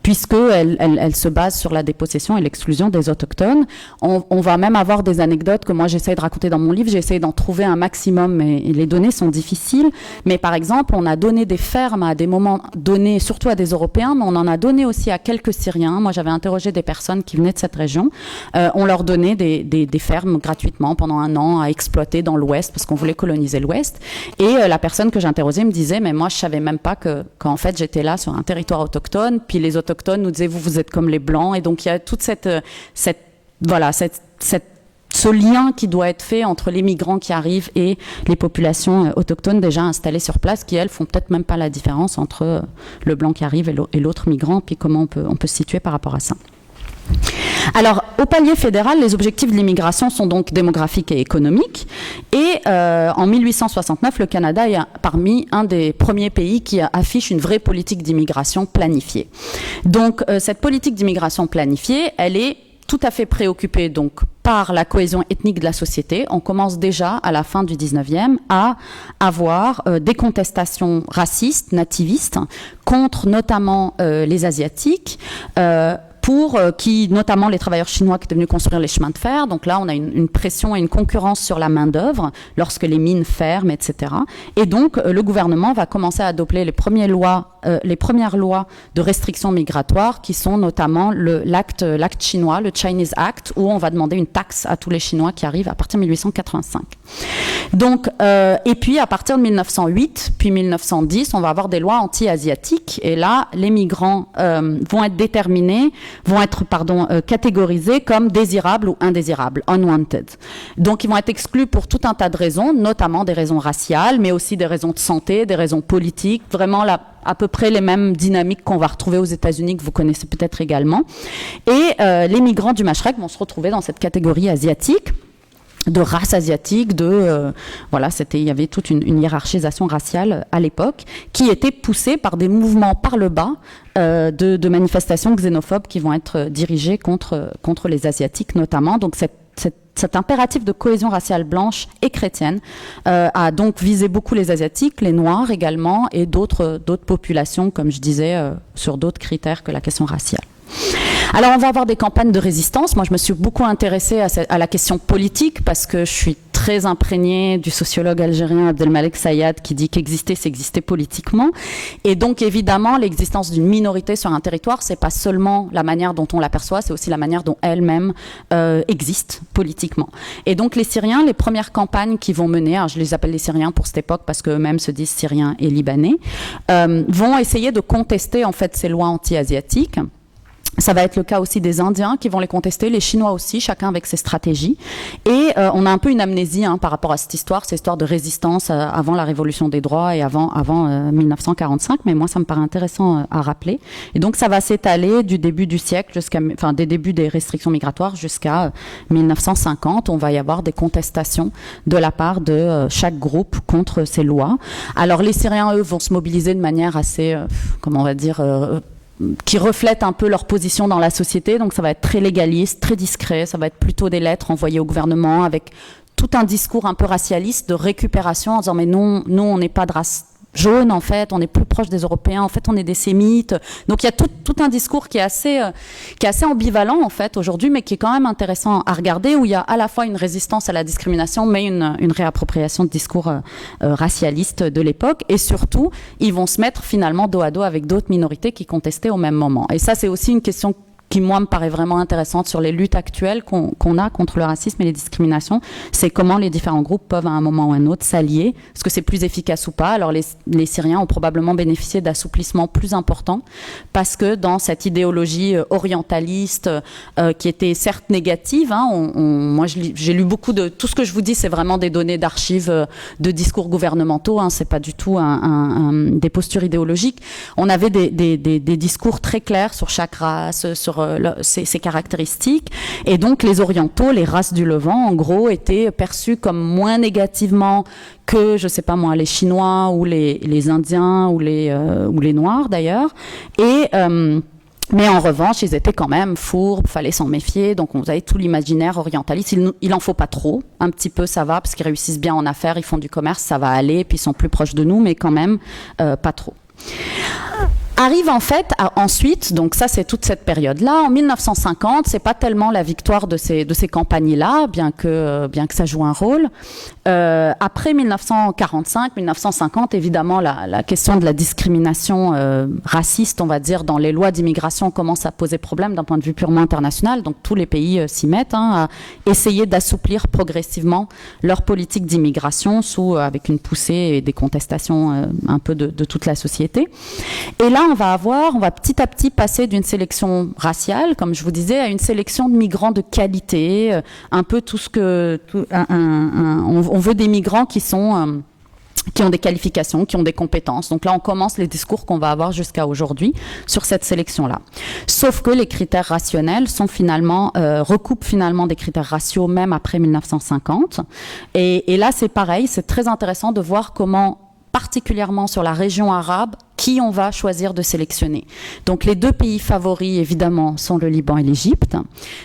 puisqu'elle se base sur la dépossession et l'exclusion des autochtones. On va même avoir des anecdotes que moi j'essaie de raconter dans mon livre, j'ai essayé d'en trouver un maximum et les données sont difficiles, mais par exemple on a donné des fermes à des moments donnés, surtout à des Européens, mais on en a donné aussi à quelques Syriens. Moi j'avais interrogé des personnes qui venaient de cette région, on leur donnait des fermes gratuitement pendant un an à exploiter dans l'Ouest, parce qu'on voulait coloniser l'Ouest. Et la personne que j'interrogeais me disait, mais moi je savais même pas qu'en fait j'étais là sur un territoire autochtone, puis les autochtones nous disaient, vous êtes comme les Blancs, et donc il y a toute ce ce lien qui doit être fait entre les migrants qui arrivent et les populations autochtones déjà installées sur place, qui elles font peut-être même pas la différence entre le blanc qui arrive et l'autre migrant, puis comment on peut se situer par rapport à ça. Alors, au palier fédéral, les objectifs de l'immigration sont donc démographiques et économiques. Et en 1869, le Canada est parmi un des premiers pays qui affiche une vraie politique d'immigration planifiée. Donc, cette politique d'immigration planifiée, elle est tout à fait préoccupée donc par la cohésion ethnique de la société. On commence déjà à la fin du 19e à avoir des contestations racistes, nativistes, contre notamment les Asiatiques, pour qui, notamment les travailleurs chinois qui étaient venus construire les chemins de fer. Donc là, on a une pression et une concurrence sur la main-d'œuvre lorsque les mines ferment, etc. Et donc, le gouvernement va commencer à adopter les premières lois de restriction migratoire, qui sont notamment l'acte chinois, le Chinese Act, où on va demander une taxe à tous les Chinois qui arrivent à partir de 1885. Donc, et puis à partir de 1908, puis 1910, on va avoir des lois anti-asiatiques. Et là, les migrants vont être catégorisés comme désirables ou indésirables, unwanted. Donc, ils vont être exclus pour tout un tas de raisons, notamment des raisons raciales, mais aussi des raisons de santé, des raisons politiques, vraiment à peu près les mêmes dynamiques qu'on va retrouver aux États-Unis, que vous connaissez peut-être également. Et les migrants du Mashrek vont se retrouver dans cette catégorie asiatique, de race asiatique, il y avait toute une hiérarchisation raciale à l'époque, qui était poussée par des mouvements par le bas de manifestations xénophobes qui vont être dirigées contre les Asiatiques notamment. Donc cet impératif de cohésion raciale blanche et chrétienne a donc visé beaucoup les Asiatiques, les Noirs également, et d'autres populations, comme je disais, sur d'autres critères que la question raciale. Alors, on va avoir des campagnes de résistance. Moi, je me suis beaucoup intéressée à la question politique parce que je suis très imprégnée du sociologue algérien Abdelmalek Sayad qui dit qu'exister, c'est exister politiquement. Et donc, évidemment, l'existence d'une minorité sur un territoire, c'est pas seulement la manière dont on l'aperçoit, c'est aussi la manière dont elle-même existe politiquement. Et donc, les Syriens, les premières campagnes qu'ils vont mener, alors je les appelle les Syriens pour cette époque parce qu'eux-mêmes se disent Syriens et Libanais, vont essayer de contester en fait ces lois anti-asiatiques. Ça va être le cas aussi des Indiens qui vont les contester, les Chinois aussi, chacun avec ses stratégies. Et on a un peu une amnésie par rapport à cette histoire de résistance avant la Révolution des droits et avant 1945, mais moi ça me paraît intéressant à rappeler. Et donc ça va s'étaler du début du siècle des débuts des restrictions migratoires jusqu'à 1950. On va y avoir des contestations de la part de chaque groupe contre ces lois. Alors les Syriens, eux, vont se mobiliser de manière assez, qui reflètent un peu leur position dans la société. Donc ça va être très légaliste, très discret, ça va être plutôt des lettres envoyées au gouvernement avec tout un discours un peu racialiste de récupération en disant mais non, on n'est pas de race jaune en fait, on est plus proche des Européens, en fait on est des sémites. Donc il y a tout un discours qui est assez ambivalent en fait aujourd'hui, mais qui est quand même intéressant à regarder, où il y a à la fois une résistance à la discrimination, mais une réappropriation de discours racialistes de l'époque, et surtout ils vont se mettre finalement dos à dos avec d'autres minorités qui contestaient au même moment. Et ça c'est aussi une question qui, moi, me paraît vraiment intéressante sur les luttes actuelles qu'on a contre le racisme et les discriminations, c'est comment les différents groupes peuvent à un moment ou à un autre s'allier. Est-ce que c'est plus efficace ou pas? Alors les Syriens ont probablement bénéficié d'assouplissements plus importants parce que dans cette idéologie orientaliste qui était certes négative, moi j'ai lu beaucoup de... Tout ce que je vous dis, c'est vraiment des données d'archives de discours gouvernementaux, c'est pas du tout des postures idéologiques. On avait des discours très clairs sur chaque race, sur ses caractéristiques, et donc les orientaux, les races du Levant en gros étaient perçus comme moins négativement que, je sais pas moi, les Chinois ou les Indiens ou les Noirs d'ailleurs, et mais en revanche, ils étaient quand même fourbes, fallait s'en méfier. Donc, vous avez tout l'imaginaire orientaliste. Il en faut pas trop. Un petit peu, ça va, parce qu'ils réussissent bien en affaires, ils font du commerce, ça va aller, puis ils sont plus proches de nous, mais quand même pas trop. Arrive en fait ensuite, donc ça c'est toute cette période-là, en 1950, c'est pas tellement la victoire de ces campagnes-là, bien que ça joue un rôle. Après 1945, 1950, évidemment la question de la discrimination raciste, on va dire, dans les lois d'immigration commence à poser problème d'un point de vue purement international. Donc tous les pays s'y mettent à essayer d'assouplir progressivement leur politique d'immigration avec une poussée et des contestations un peu de toute la société. Et là, on va petit à petit passer d'une sélection raciale, comme je vous disais, à une sélection de migrants de qualité, un peu tout ce que... on veut des migrants qui ont des qualifications, qui ont des compétences. Donc là, on commence les discours qu'on va avoir jusqu'à aujourd'hui sur cette sélection-là. Sauf que les critères rationnels sont recoupent finalement des critères raciaux même après 1950. Et là, c'est pareil, c'est très intéressant de voir comment, particulièrement sur la région arabe, qui on va choisir de sélectionner. Donc les deux pays favoris, évidemment, sont le Liban et l'Égypte.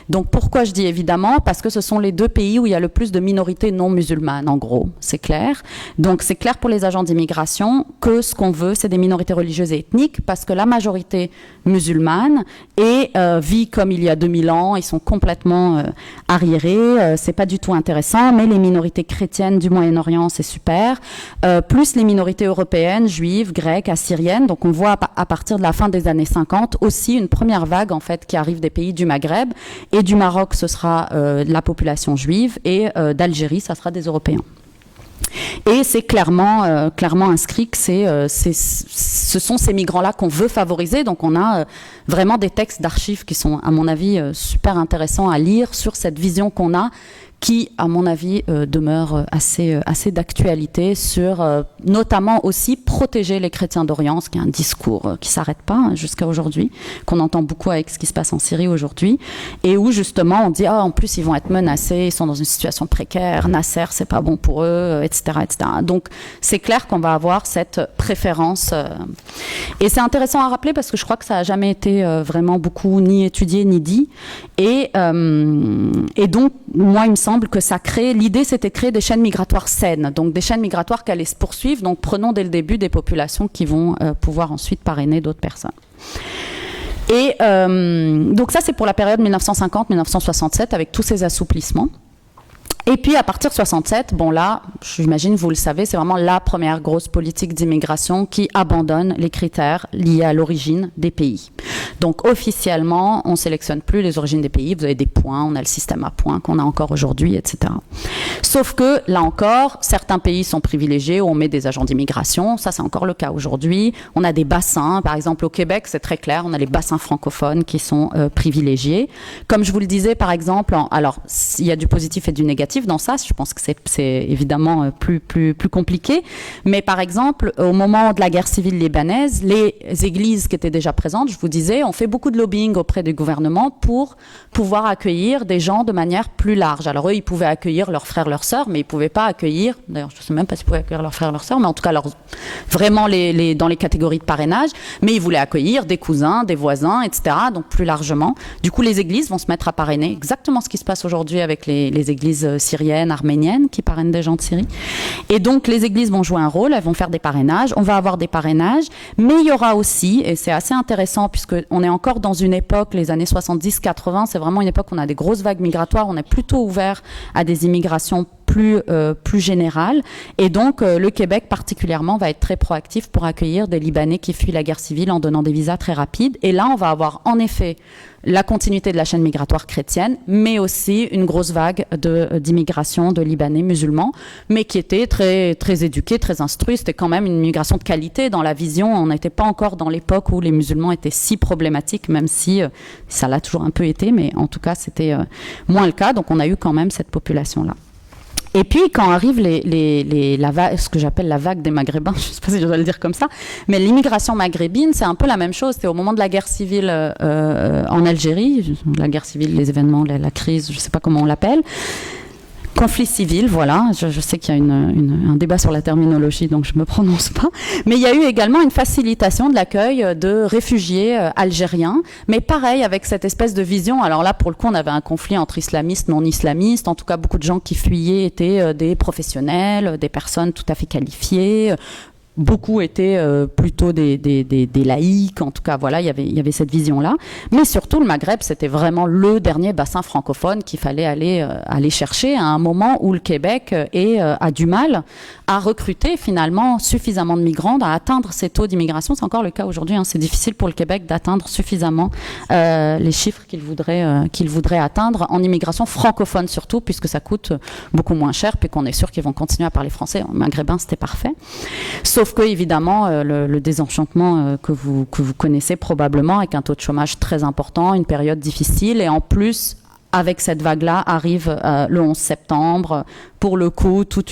Donc pourquoi je dis évidemment? Parce que ce sont les deux pays où il y a le plus de minorités non musulmanes, en gros, c'est clair. Donc c'est clair pour les agents d'immigration que ce qu'on veut, c'est des minorités religieuses et ethniques, parce que la majorité musulmane vit comme il y a 2000 ans, ils sont complètement arriérés, c'est pas du tout intéressant, mais les minorités chrétiennes du Moyen-Orient, c'est super, plus les minorités européennes, juives, grecques, assyriennes. Donc on voit à partir de la fin des années 50 aussi une première vague en fait qui arrive des pays du Maghreb, et du Maroc ce sera la population juive, et d'Algérie ça sera des Européens. Et c'est clairement inscrit que ce sont ces migrants-là qu'on veut favoriser. Donc on a vraiment des textes d'archives qui sont, à mon avis, super intéressants à lire sur cette vision qu'on a, qui, à mon avis, demeure assez d'actualité sur, notamment aussi, protéger les chrétiens d'Orient, ce qui est un discours qui s'arrête pas jusqu'à aujourd'hui, qu'on entend beaucoup avec ce qui se passe en Syrie aujourd'hui, et où justement on dit en plus ils vont être menacés, ils sont dans une situation précaire, Nasser c'est pas bon pour eux, etc., etc. Donc c'est clair qu'on va avoir cette préférence, et c'est intéressant à rappeler parce que je crois que ça a jamais été vraiment beaucoup ni étudié ni dit, et donc moi il me semble que l'idée c'était de créer des chaînes migratoires saines, donc des chaînes migratoires qui allaient se poursuivre, donc prenons dès le début des populations qui vont pouvoir ensuite parrainer d'autres personnes. Et donc ça c'est pour la période 1950-1967 avec tous ces assouplissements. Et puis à partir de 67, bon là, j'imagine vous le savez, c'est vraiment la première grosse politique d'immigration qui abandonne les critères liés à l'origine des pays. Donc officiellement, on ne sélectionne plus les origines des pays, vous avez des points, on a le système à points qu'on a encore aujourd'hui, etc. Sauf que, là encore, certains pays sont privilégiés où on met des agents d'immigration, ça c'est encore le cas aujourd'hui. On a des bassins, par exemple au Québec, c'est très clair, on a les bassins francophones qui sont privilégiés. Comme je vous le disais, par exemple, alors il y a du positif et du négatif dans ça, je pense que c'est évidemment plus compliqué, mais par exemple, au moment de la guerre civile libanaise, les églises qui étaient déjà présentes, je vous disais, ont fait beaucoup de lobbying auprès du gouvernement pour pouvoir accueillir des gens de manière plus large. Alors eux, ils pouvaient accueillir leurs frères, leurs sœurs, mais ils ne pouvaient pas accueillir, d'ailleurs je ne sais même pas s'ils pouvaient accueillir leurs frères, leurs sœurs, mais en tout cas vraiment dans les catégories de parrainage, mais ils voulaient accueillir des cousins, des voisins, etc., donc plus largement. Du coup, les églises vont se mettre à parrainer, exactement ce qui se passe aujourd'hui avec les églises syriennes, arméniennes, qui parrainent des gens de Syrie. Et donc, les églises vont jouer un rôle, elles vont faire des parrainages, on va avoir des parrainages, mais il y aura aussi, et c'est assez intéressant, puisqu'on est encore dans une époque, les années 70-80, c'est vraiment une époque où on a des grosses vagues migratoires, on est plutôt ouvert à des immigrations plus générales, et donc le Québec particulièrement va être très proactif pour accueillir des Libanais qui fuient la guerre civile en donnant des visas très rapides. Et là, on va avoir en effet la continuité de la chaîne migratoire chrétienne, mais aussi une grosse vague d'immigration de Libanais musulmans, mais qui étaient très, très éduqués, très instruits. C'était quand même une migration de qualité dans la vision. On n'était pas encore dans l'époque où les musulmans étaient si problématiques, même si ça l'a toujours un peu été, mais en tout cas, c'était moins le cas. Donc, on a eu quand même cette population-là. Et puis, quand arrive ce que j'appelle la vague des Maghrébins, je ne sais pas si je dois le dire comme ça, mais l'immigration maghrébine, c'est un peu la même chose. C'était au moment de la guerre civile en Algérie, la guerre civile, les événements, la crise, je ne sais pas comment on l'appelle. Conflit civil, voilà. Je sais qu'il y a un débat sur la terminologie, donc je ne me prononce pas. Mais il y a eu également une facilitation de l'accueil de réfugiés algériens. Mais pareil, avec cette espèce de vision. Alors là, pour le coup, on avait un conflit entre islamistes, non-islamistes. En tout cas, beaucoup de gens qui fuyaient étaient des professionnels, des personnes tout à fait qualifiées. Beaucoup étaient plutôt des laïcs, en tout cas, voilà, il y avait cette vision-là. Mais surtout, le Maghreb, c'était vraiment le dernier bassin francophone qu'il fallait aller chercher à un moment où le Québec a du mal à recruter finalement suffisamment de migrants, à atteindre ces taux d'immigration. C'est encore le cas aujourd'hui, hein. C'est difficile pour le Québec d'atteindre suffisamment les chiffres qu'il voudrait atteindre en immigration francophone surtout, puisque ça coûte beaucoup moins cher, puis qu'on est sûr qu'ils vont continuer à parler français. En maghrébin, c'était parfait. Sauf que, évidemment, le désenchantement que vous connaissez probablement, avec un taux de chômage très important, une période difficile, et en plus, avec cette vague-là, arrive le 11 septembre, pour le coup, tout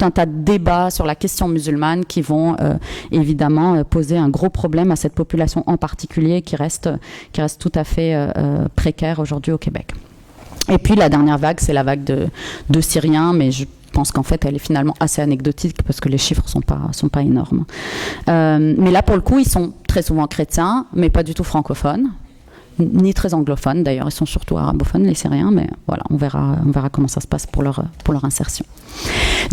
un tas de débats sur la question musulmane qui vont évidemment poser un gros problème à cette population en particulier qui reste tout à fait précaire aujourd'hui au Québec. Et puis la dernière vague, c'est la vague de Syriens, mais je pense qu'en fait, elle est finalement assez anecdotique parce que les chiffres sont pas énormes. Mais là, pour le coup, ils sont très souvent chrétiens, mais pas du tout francophones, ni très anglophones. D'ailleurs, ils sont surtout arabophones, les Syriens, mais voilà, on verra comment ça se passe pour leur insertion.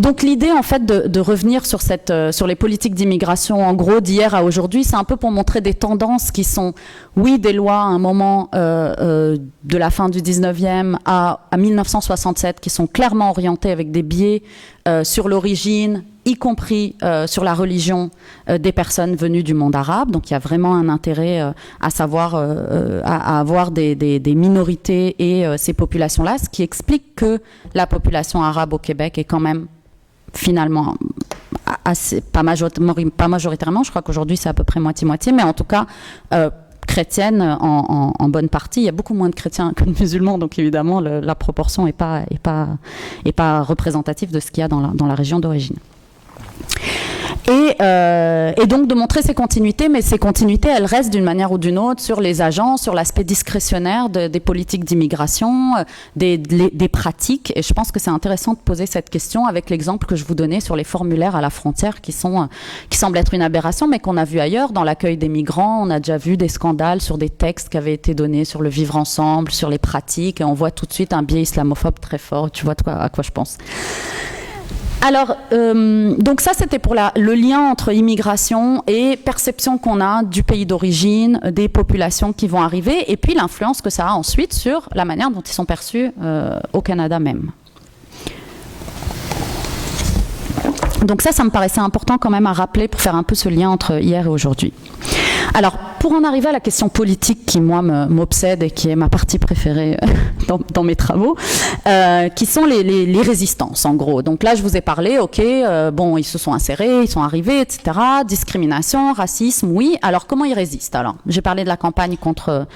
Donc l'idée, en fait, de revenir sur les politiques d'immigration, en gros, d'hier à aujourd'hui, c'est un peu pour montrer des tendances qui sont, oui, des lois à un moment de la fin du 19e à 1967, qui sont clairement orientées avec des biais sur l'origine, y compris sur la religion des personnes venues du monde arabe. Donc il y a vraiment un intérêt à savoir, à avoir des minorités et ces populations-là, ce qui explique que la population arabe au Québec est quand même finalement assez, pas majoritairement, je crois qu'aujourd'hui c'est à peu près moitié-moitié, mais en tout cas chrétienne en bonne partie. Il y a beaucoup moins de chrétiens que de musulmans, donc évidemment la proportion n'est pas représentative de ce qu'il y a dans la région d'origine. Et donc de montrer ces continuités, mais ces continuités, elles restent d'une manière ou d'une autre sur les agents, sur l'aspect discrétionnaire des politiques d'immigration, des pratiques. Et je pense que c'est intéressant de poser cette question avec l'exemple que je vous donnais sur les formulaires à la frontière qui semblent être une aberration, mais qu'on a vu ailleurs dans l'accueil des migrants. On a déjà vu des scandales sur des textes qui avaient été donnés sur le vivre ensemble, sur les pratiques, et on voit tout de suite un biais islamophobe très fort. Tu vois à quoi je pense. Alors, donc ça, c'était pour le lien entre immigration et perception qu'on a du pays d'origine, des populations qui vont arriver, et puis l'influence que ça a ensuite sur la manière dont ils sont perçus au Canada même. Donc ça me paraissait important quand même à rappeler pour faire un peu ce lien entre hier et aujourd'hui. Alors, pour en arriver à la question politique qui, moi, m'obsède et qui est ma partie préférée dans mes travaux, qui sont les résistances, en gros. Donc là, je vous ai parlé, bon, ils se sont insérés, ils sont arrivés, etc. Discrimination, racisme, oui. Alors, comment ils résistent? Alors, j'ai parlé de la campagne contre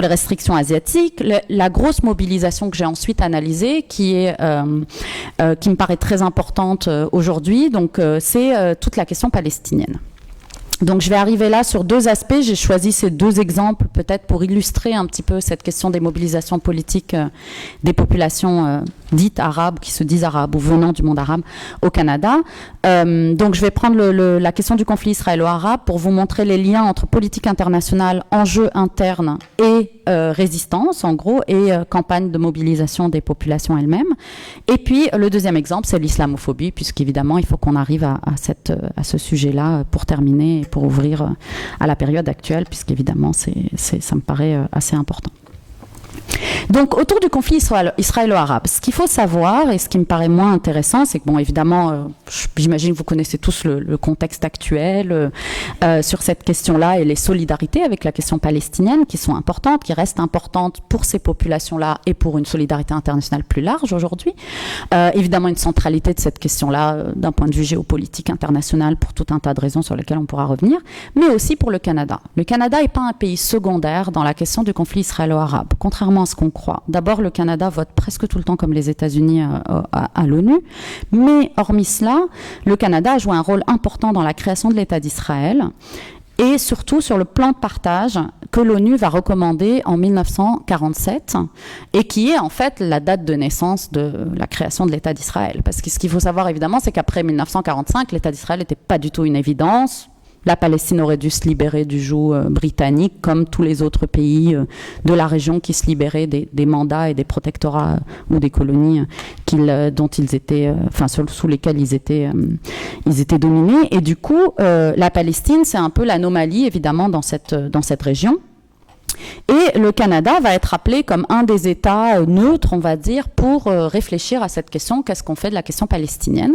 les restrictions asiatiques. La grosse mobilisation que j'ai ensuite analysée, qui me paraît très importante aujourd'hui, donc c'est toute la question palestinienne. Donc je vais arriver là sur deux aspects. J'ai choisi ces deux exemples peut-être pour illustrer un petit peu cette question des mobilisations politiques des populations dites arabes, qui se disent arabes ou venant du monde arabe au Canada. Donc je vais prendre la question du conflit israélo-arabe pour vous montrer les liens entre politique internationale, enjeux internes et résistance en gros, et campagne de mobilisation des populations elles-mêmes. Et puis le deuxième exemple, c'est l'islamophobie, puisqu'évidemment il faut qu'on arrive à ce sujet-là pour terminer, pour ouvrir à la période actuelle, puisqu'évidemment ça me paraît assez important. Donc, autour du conflit israélo-arabe, ce qu'il faut savoir, et ce qui me paraît moins intéressant, c'est que, bon, évidemment, j'imagine que vous connaissez tous le contexte actuel sur cette question-là et les solidarités avec la question palestinienne qui sont importantes, qui restent importantes pour ces populations-là et pour une solidarité internationale plus large aujourd'hui. Évidemment, une centralité de cette question-là d'un point de vue géopolitique international pour tout un tas de raisons sur lesquelles on pourra revenir, mais aussi pour le Canada. Le Canada n'est pas un pays secondaire dans la question du conflit israélo-arabe, contrairement à ce qu'on croit. D'abord, le Canada vote presque tout le temps comme les États-Unis à l'ONU, mais hormis cela, le Canada a joué un rôle important dans la création de l'État d'Israël et surtout sur le plan de partage que l'ONU va recommander en 1947 et qui est en fait la date de naissance de la création de l'État d'Israël. Parce que ce qu'il faut savoir évidemment, c'est qu'après 1945, l'État d'Israël n'était pas du tout une évidence. La Palestine aurait dû se libérer du joug britannique, comme tous les autres pays de la région qui se libéraient des mandats et des protectorats ou des colonies dont ils étaient, sous lesquels ils étaient dominés. Et du coup, la Palestine, c'est un peu l'anomalie, évidemment, dans cette région. Et le Canada va être appelé comme un des États neutres, on va dire, pour réfléchir à cette question, qu'est-ce qu'on fait de la question palestinienne.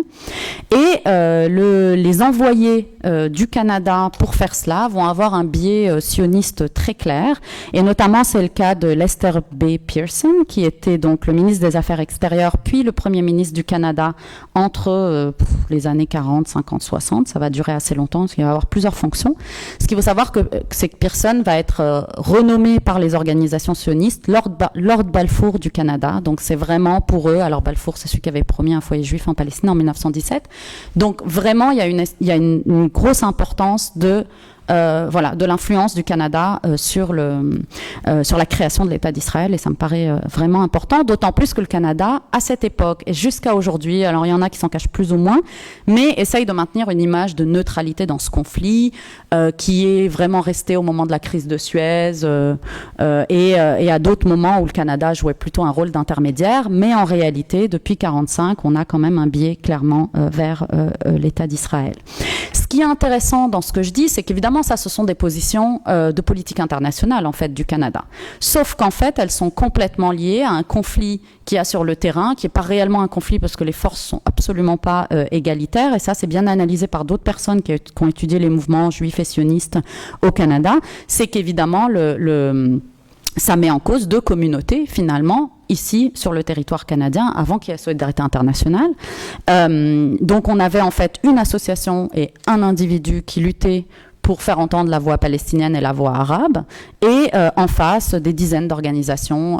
Et les envoyés du Canada pour faire cela vont avoir un biais sioniste très clair, et notamment c'est le cas de Lester B. Pearson, qui était donc le ministre des Affaires extérieures, puis le Premier ministre du Canada entre les années 40, 50, 60, ça va durer assez longtemps, parce qu'il va avoir plusieurs fonctions. Ce qu'il faut savoir, c'est que Pearson va être renommé par les organisations sionistes Lord Balfour du Canada. Donc c'est vraiment pour eux, alors Balfour c'est celui qui avait promis un foyer juif en Palestine en 1917. Donc vraiment il y a une grosse importance de l'influence du Canada sur la création de l'État d'Israël, et ça me paraît vraiment important, d'autant plus que le Canada, à cette époque et jusqu'à aujourd'hui, alors il y en a qui s'en cachent plus ou moins, mais essaye de maintenir une image de neutralité dans ce conflit, qui est vraiment resté au moment de la crise de Suez et à d'autres moments où le Canada jouait plutôt un rôle d'intermédiaire, mais en réalité, depuis 1945, on a quand même un biais clairement vers l'État d'Israël. Ce qui est intéressant dans ce que je dis, c'est qu'évidemment, ça, ce sont des positions de politique internationale, en fait, du Canada. Sauf qu'en fait, elles sont complètement liées à un conflit qu'il y a sur le terrain, qui n'est pas réellement un conflit parce que les forces sont absolument pas égalitaires. Et ça, c'est bien analysé par d'autres personnes qui ont étudié les mouvements juifs et sionistes au Canada. C'est qu'évidemment, ça met en cause deux communautés, finalement, ici, sur le territoire canadien, avant qu'il y ait la solidarité internationale. Donc, on avait en fait une association et un individu qui luttaient pour faire entendre la voix palestinienne et la voix arabe, et en face des dizaines d'organisations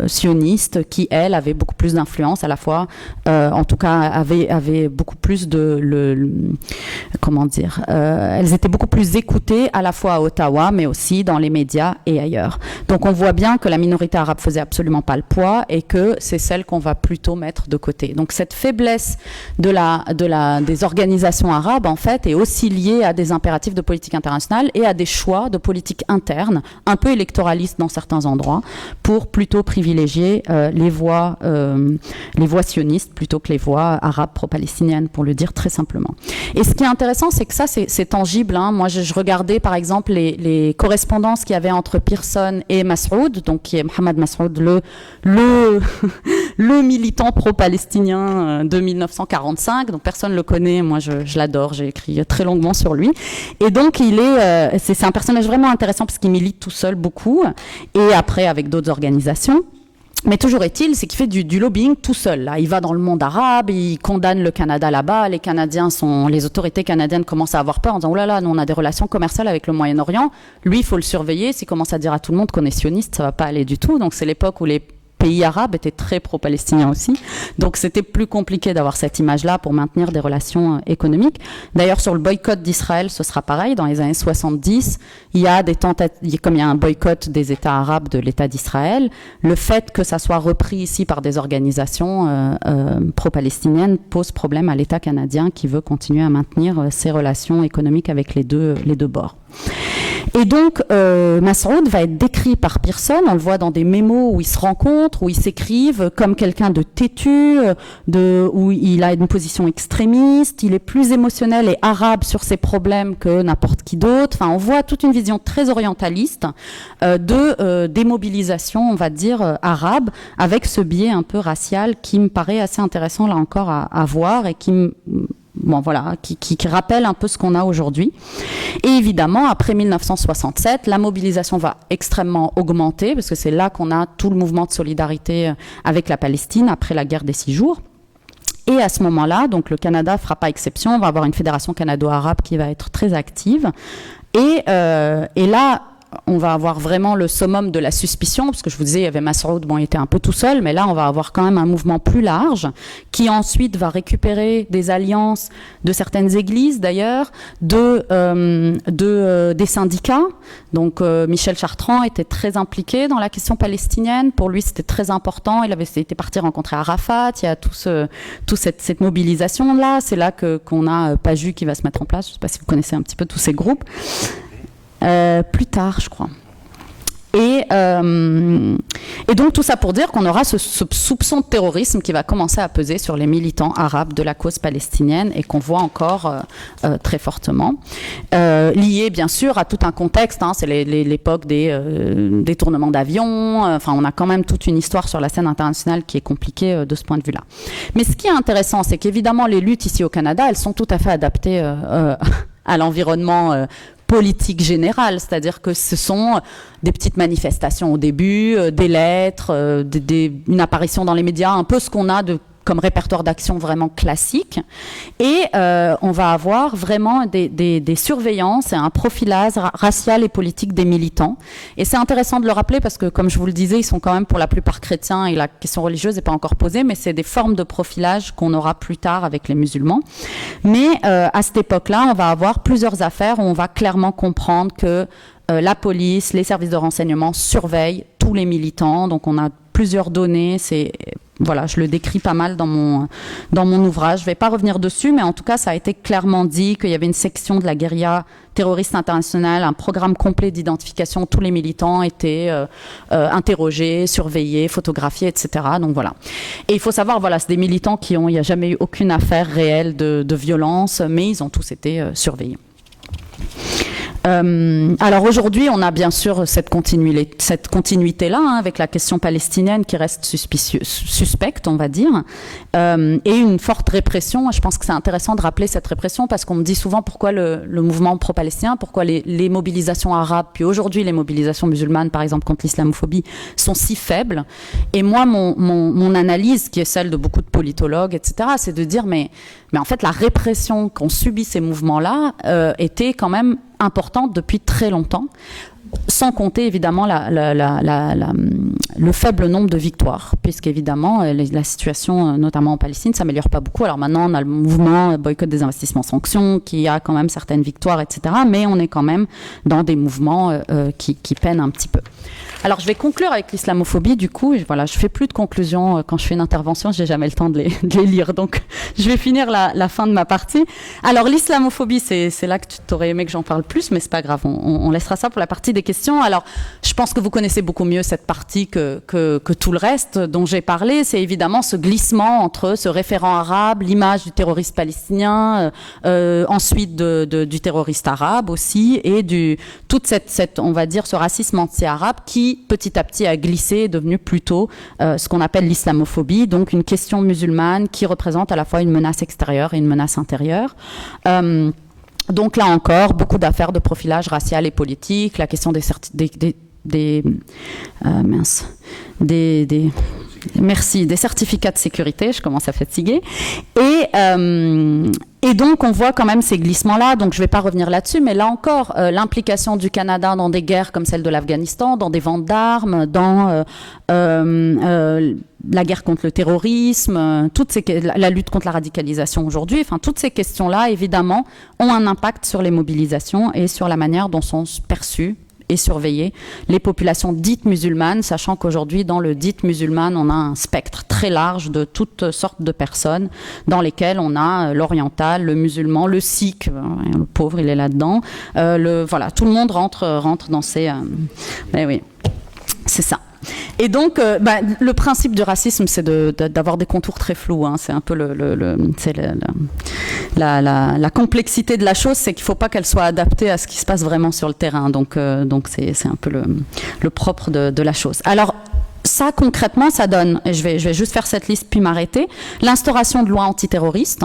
sionistes qui, elles, avaient beaucoup plus d'influence, à la fois, en tout cas, avaient beaucoup plus elles étaient beaucoup plus écoutées à la fois à Ottawa, mais aussi dans les médias et ailleurs. Donc on voit bien que la minorité arabe faisait absolument pas le poids, et que c'est celle qu'on va plutôt mettre de côté. Donc cette faiblesse des organisations arabes, en fait, est aussi liée à des impératifs de politique internationale et à des choix de politique interne, un peu électoralistes dans certains endroits, pour plutôt privilégier les voix sionistes plutôt que les voix arabes pro-palestiniennes, pour le dire très simplement. Et ce qui est intéressant, c'est que ça, c'est tangible. Hein. Moi, je regardais par exemple les correspondances qu'il y avait entre Pearson et Massoud, donc qui est Mohamed Massoud, le militant pro-palestinien de 1945. Donc personne ne le connaît, moi je l'adore, j'ai écrit très longuement sur lui. Et donc c'est un personnage vraiment intéressant parce qu'il milite tout seul beaucoup, et après avec d'autres organisations. Mais toujours est-il, c'est qu'il fait du lobbying tout seul. Là, il va dans le monde arabe, il condamne le Canada là-bas. Les autorités canadiennes commencent à avoir peur en disant « Oh là là, nous on a des relations commerciales avec le Moyen-Orient. Lui, il faut le surveiller. S'il commence à dire à tout le monde qu'on est sioniste, ça va pas aller du tout. » Donc c'est l'époque où les pays arabes étaient très pro-palestiniens aussi. Donc c'était plus compliqué d'avoir cette image-là pour maintenir des relations économiques. D'ailleurs, sur le boycott d'Israël, ce sera pareil. Dans les années 70, il y a des tentatives, comme il y a un boycott des États arabes de l'État d'Israël, le fait que ça soit repris ici par des organisations pro-palestiniennes pose problème à l'État canadien qui veut continuer à maintenir ses relations économiques avec les deux bords. Et donc, Massoud va être décrit par Pearson, on le voit dans des mémos où ils se rencontrent, où ils s'écrivent, comme quelqu'un de têtu, où il a une position extrémiste, il est plus émotionnel et arabe sur ses problèmes que n'importe qui d'autre. Enfin, on voit toute une vision très orientaliste de démobilisation, on va dire, arabe, avec ce biais un peu racial qui me paraît assez intéressant, là encore, à voir, et qui rappelle un peu ce qu'on a aujourd'hui. Et évidemment, après 1967, la mobilisation va extrêmement augmenter, parce que c'est là qu'on a tout le mouvement de solidarité avec la Palestine, après la guerre des 6 jours. Et à ce moment-là, donc le Canada fera pas exception, on va avoir une fédération canado-arabe qui va être très active. Et là, on va avoir vraiment le summum de la suspicion, parce que je vous disais, il y avait Massoud, il était un peu tout seul, mais là, on va avoir quand même un mouvement plus large, qui ensuite va récupérer des alliances de certaines églises, d'ailleurs, des syndicats. Donc, Michel Chartrand était très impliqué dans la question palestinienne. Pour lui, c'était très important. Il était parti rencontrer Arafat. Il y a toute cette mobilisation-là. C'est là qu'on a PAJU qui va se mettre en place. Je ne sais pas si vous connaissez un petit peu tous ces groupes. Plus tard, je crois. Et Et donc tout ça pour dire qu'on aura ce soupçon de terrorisme qui va commencer à peser sur les militants arabes de la cause palestinienne et qu'on voit encore très fortement. Lié bien sûr à tout un contexte, hein, c'est l'époque des détournements d'avions, enfin on a quand même toute une histoire sur la scène internationale qui est compliquée de ce point de vue-là. Mais ce qui est intéressant, c'est qu'évidemment les luttes ici au Canada, elles sont tout à fait adaptées à l'environnement politique générale, c'est-à-dire que ce sont des petites manifestations au début, des lettres, une apparition dans les médias, un peu ce qu'on a comme répertoire d'action vraiment classique. Et on va avoir vraiment des surveillances et un profilage racial et politique des militants. Et c'est intéressant de le rappeler parce que, comme je vous le disais, ils sont quand même pour la plupart chrétiens et la question religieuse n'est pas encore posée, mais c'est des formes de profilage qu'on aura plus tard avec les musulmans. Mais à cette époque-là, on va avoir plusieurs affaires où on va clairement comprendre que la police, les services de renseignement surveillent tous les militants. Donc on a plusieurs données, voilà, je le décris pas mal dans mon ouvrage. Je ne vais pas revenir dessus, mais en tout cas, ça a été clairement dit qu'il y avait une section de la guérilla terroriste internationale, un programme complet d'identification où tous les militants étaient interrogés, surveillés, photographiés, etc. Donc voilà. Et il faut savoir, voilà, c'est des militants il n'y a jamais eu aucune affaire réelle de violence, mais ils ont tous été surveillés. Alors aujourd'hui, on a bien sûr cette continuité-là, hein, avec la question palestinienne qui reste suspecte, on va dire, et une forte répression. Je pense que c'est intéressant de rappeler cette répression parce qu'on me dit souvent pourquoi le mouvement pro-palestinien, pourquoi les mobilisations arabes, puis aujourd'hui les mobilisations musulmanes, par exemple, contre l'islamophobie, sont si faibles. Et moi, mon analyse, qui est celle de beaucoup de politologues, etc., c'est de dire, mais en fait, la répression qu'ont subi ces mouvements-là était quand même importante depuis très longtemps, sans compter évidemment le faible nombre de victoires, puisqu'évidemment la situation, notamment en Palestine, ne s'améliore pas beaucoup. Alors maintenant, on a le mouvement boycott des investissements sanctions, qui a quand même certaines victoires, etc. Mais on est quand même dans des mouvements qui peinent un petit peu. Alors je vais conclure avec l'islamophobie, du coup, voilà, je fais plus de conclusions quand je fais une intervention, j'ai jamais le temps de les lire, donc je vais finir la fin de ma partie. Alors l'islamophobie, c'est là que tu t'aurais aimé que j'en parle plus, mais c'est pas grave, on laissera ça pour la partie des questions. Alors je pense que vous connaissez beaucoup mieux cette partie que tout le reste dont j'ai parlé, c'est évidemment ce glissement entre ce référent arabe, l'image du terroriste palestinien, ensuite du terroriste arabe aussi, et toute cette, on va dire, ce racisme anti-arabe qui petit à petit a glissé, est devenu plutôt ce qu'on appelle l'islamophobie, donc une question musulmane qui représente à la fois une menace extérieure et une menace intérieure. Donc là encore, beaucoup d'affaires de profilage racial et politique, la question des certificats de sécurité, je commence à fatiguer. Et donc, on voit quand même ces glissements-là, donc je ne vais pas revenir là-dessus, mais là encore, l'implication du Canada dans des guerres comme celle de l'Afghanistan, dans des ventes d'armes, dans la guerre contre le terrorisme, la lutte contre la radicalisation aujourd'hui, enfin, toutes ces questions-là, évidemment, ont un impact sur les mobilisations et sur la manière dont sont perçues et surveiller les populations dites musulmanes, sachant qu'aujourd'hui, dans le dit musulmane, on a un spectre très large de toutes sortes de personnes dans lesquelles on a l'oriental, le musulman, le sikh, le pauvre, il est là-dedans. Voilà, tout le monde rentre dans ces... Mais oui, c'est ça. Et donc, le principe du racisme, c'est d'avoir des contours très flous. Hein. C'est un peu la complexité de la chose, c'est qu'il ne faut pas qu'elle soit adaptée à ce qui se passe vraiment sur le terrain. Donc c'est un peu le propre de la chose. Alors, ça, concrètement, ça donne, et je vais juste faire cette liste puis m'arrêter, l'instauration de lois antiterroristes,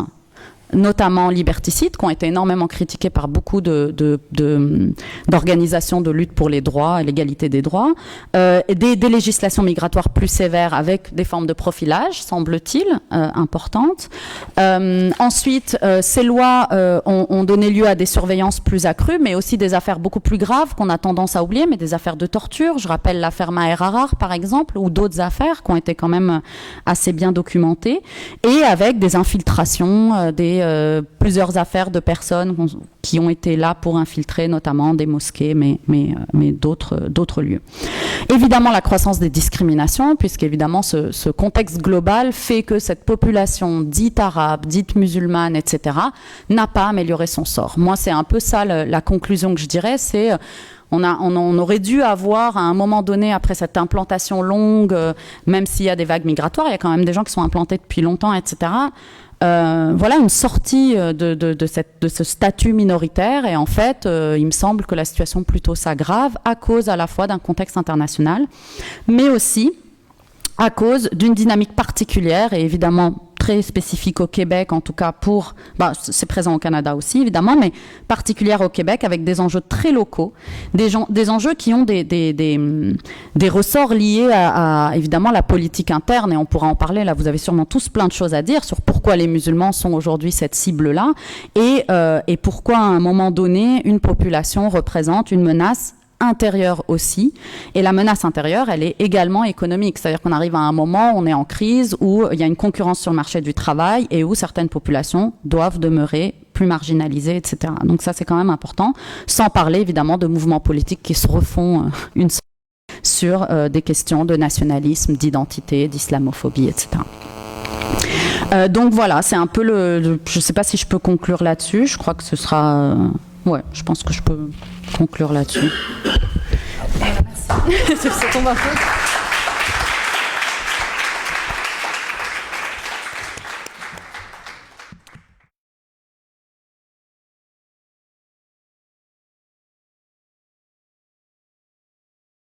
notamment liberticides, qui ont été énormément critiquées par beaucoup d'organisations de lutte pour les droits et l'égalité des droits, des législations migratoires plus sévères avec des formes de profilage, semble-t-il, importantes. Ensuite, ces lois ont donné lieu à des surveillances plus accrues, mais aussi des affaires beaucoup plus graves qu'on a tendance à oublier, mais des affaires de torture. Je rappelle l'affaire Maher Arar, par exemple, ou d'autres affaires qui ont été quand même assez bien documentées, et avec des infiltrations, plusieurs affaires de personnes qui ont été là pour infiltrer notamment des mosquées, mais d'autres lieux. Évidemment, la croissance des discriminations, puisqu'évidemment ce contexte global fait que cette population dite arabe, dite musulmane, etc., n'a pas amélioré son sort. Moi, c'est un peu ça la conclusion que je dirais, c'est... On aurait dû avoir, à un moment donné, après cette implantation longue, même s'il y a des vagues migratoires, il y a quand même des gens qui sont implantés depuis longtemps, etc., voilà, une sortie de ce statut minoritaire. Et en fait, il me semble que la situation plutôt s'aggrave à cause à la fois d'un contexte international, mais aussi à cause d'une dynamique particulière et évidemment très spécifique au Québec, en tout cas c'est présent au Canada aussi évidemment, mais particulière au Québec avec des enjeux très locaux, des enjeux qui ont des ressorts liés à évidemment la politique interne, et on pourra en parler, là vous avez sûrement tous plein de choses à dire sur pourquoi les musulmans sont aujourd'hui cette cible-là et pourquoi à un moment donné une population représente une menace intérieure aussi. Et la menace intérieure, elle est également économique. C'est-à-dire qu'on arrive à un moment où on est en crise, où il y a une concurrence sur le marché du travail et où certaines populations doivent demeurer plus marginalisées, etc. Donc ça, c'est quand même important. Sans parler, évidemment, de mouvements politiques qui se refont sur des questions de nationalisme, d'identité, d'islamophobie, etc. Donc voilà, c'est un peu je ne sais pas si je peux conclure là-dessus. Je crois que ce sera... ouais, je pense que je peux conclure là-dessus. Merci. C'est ton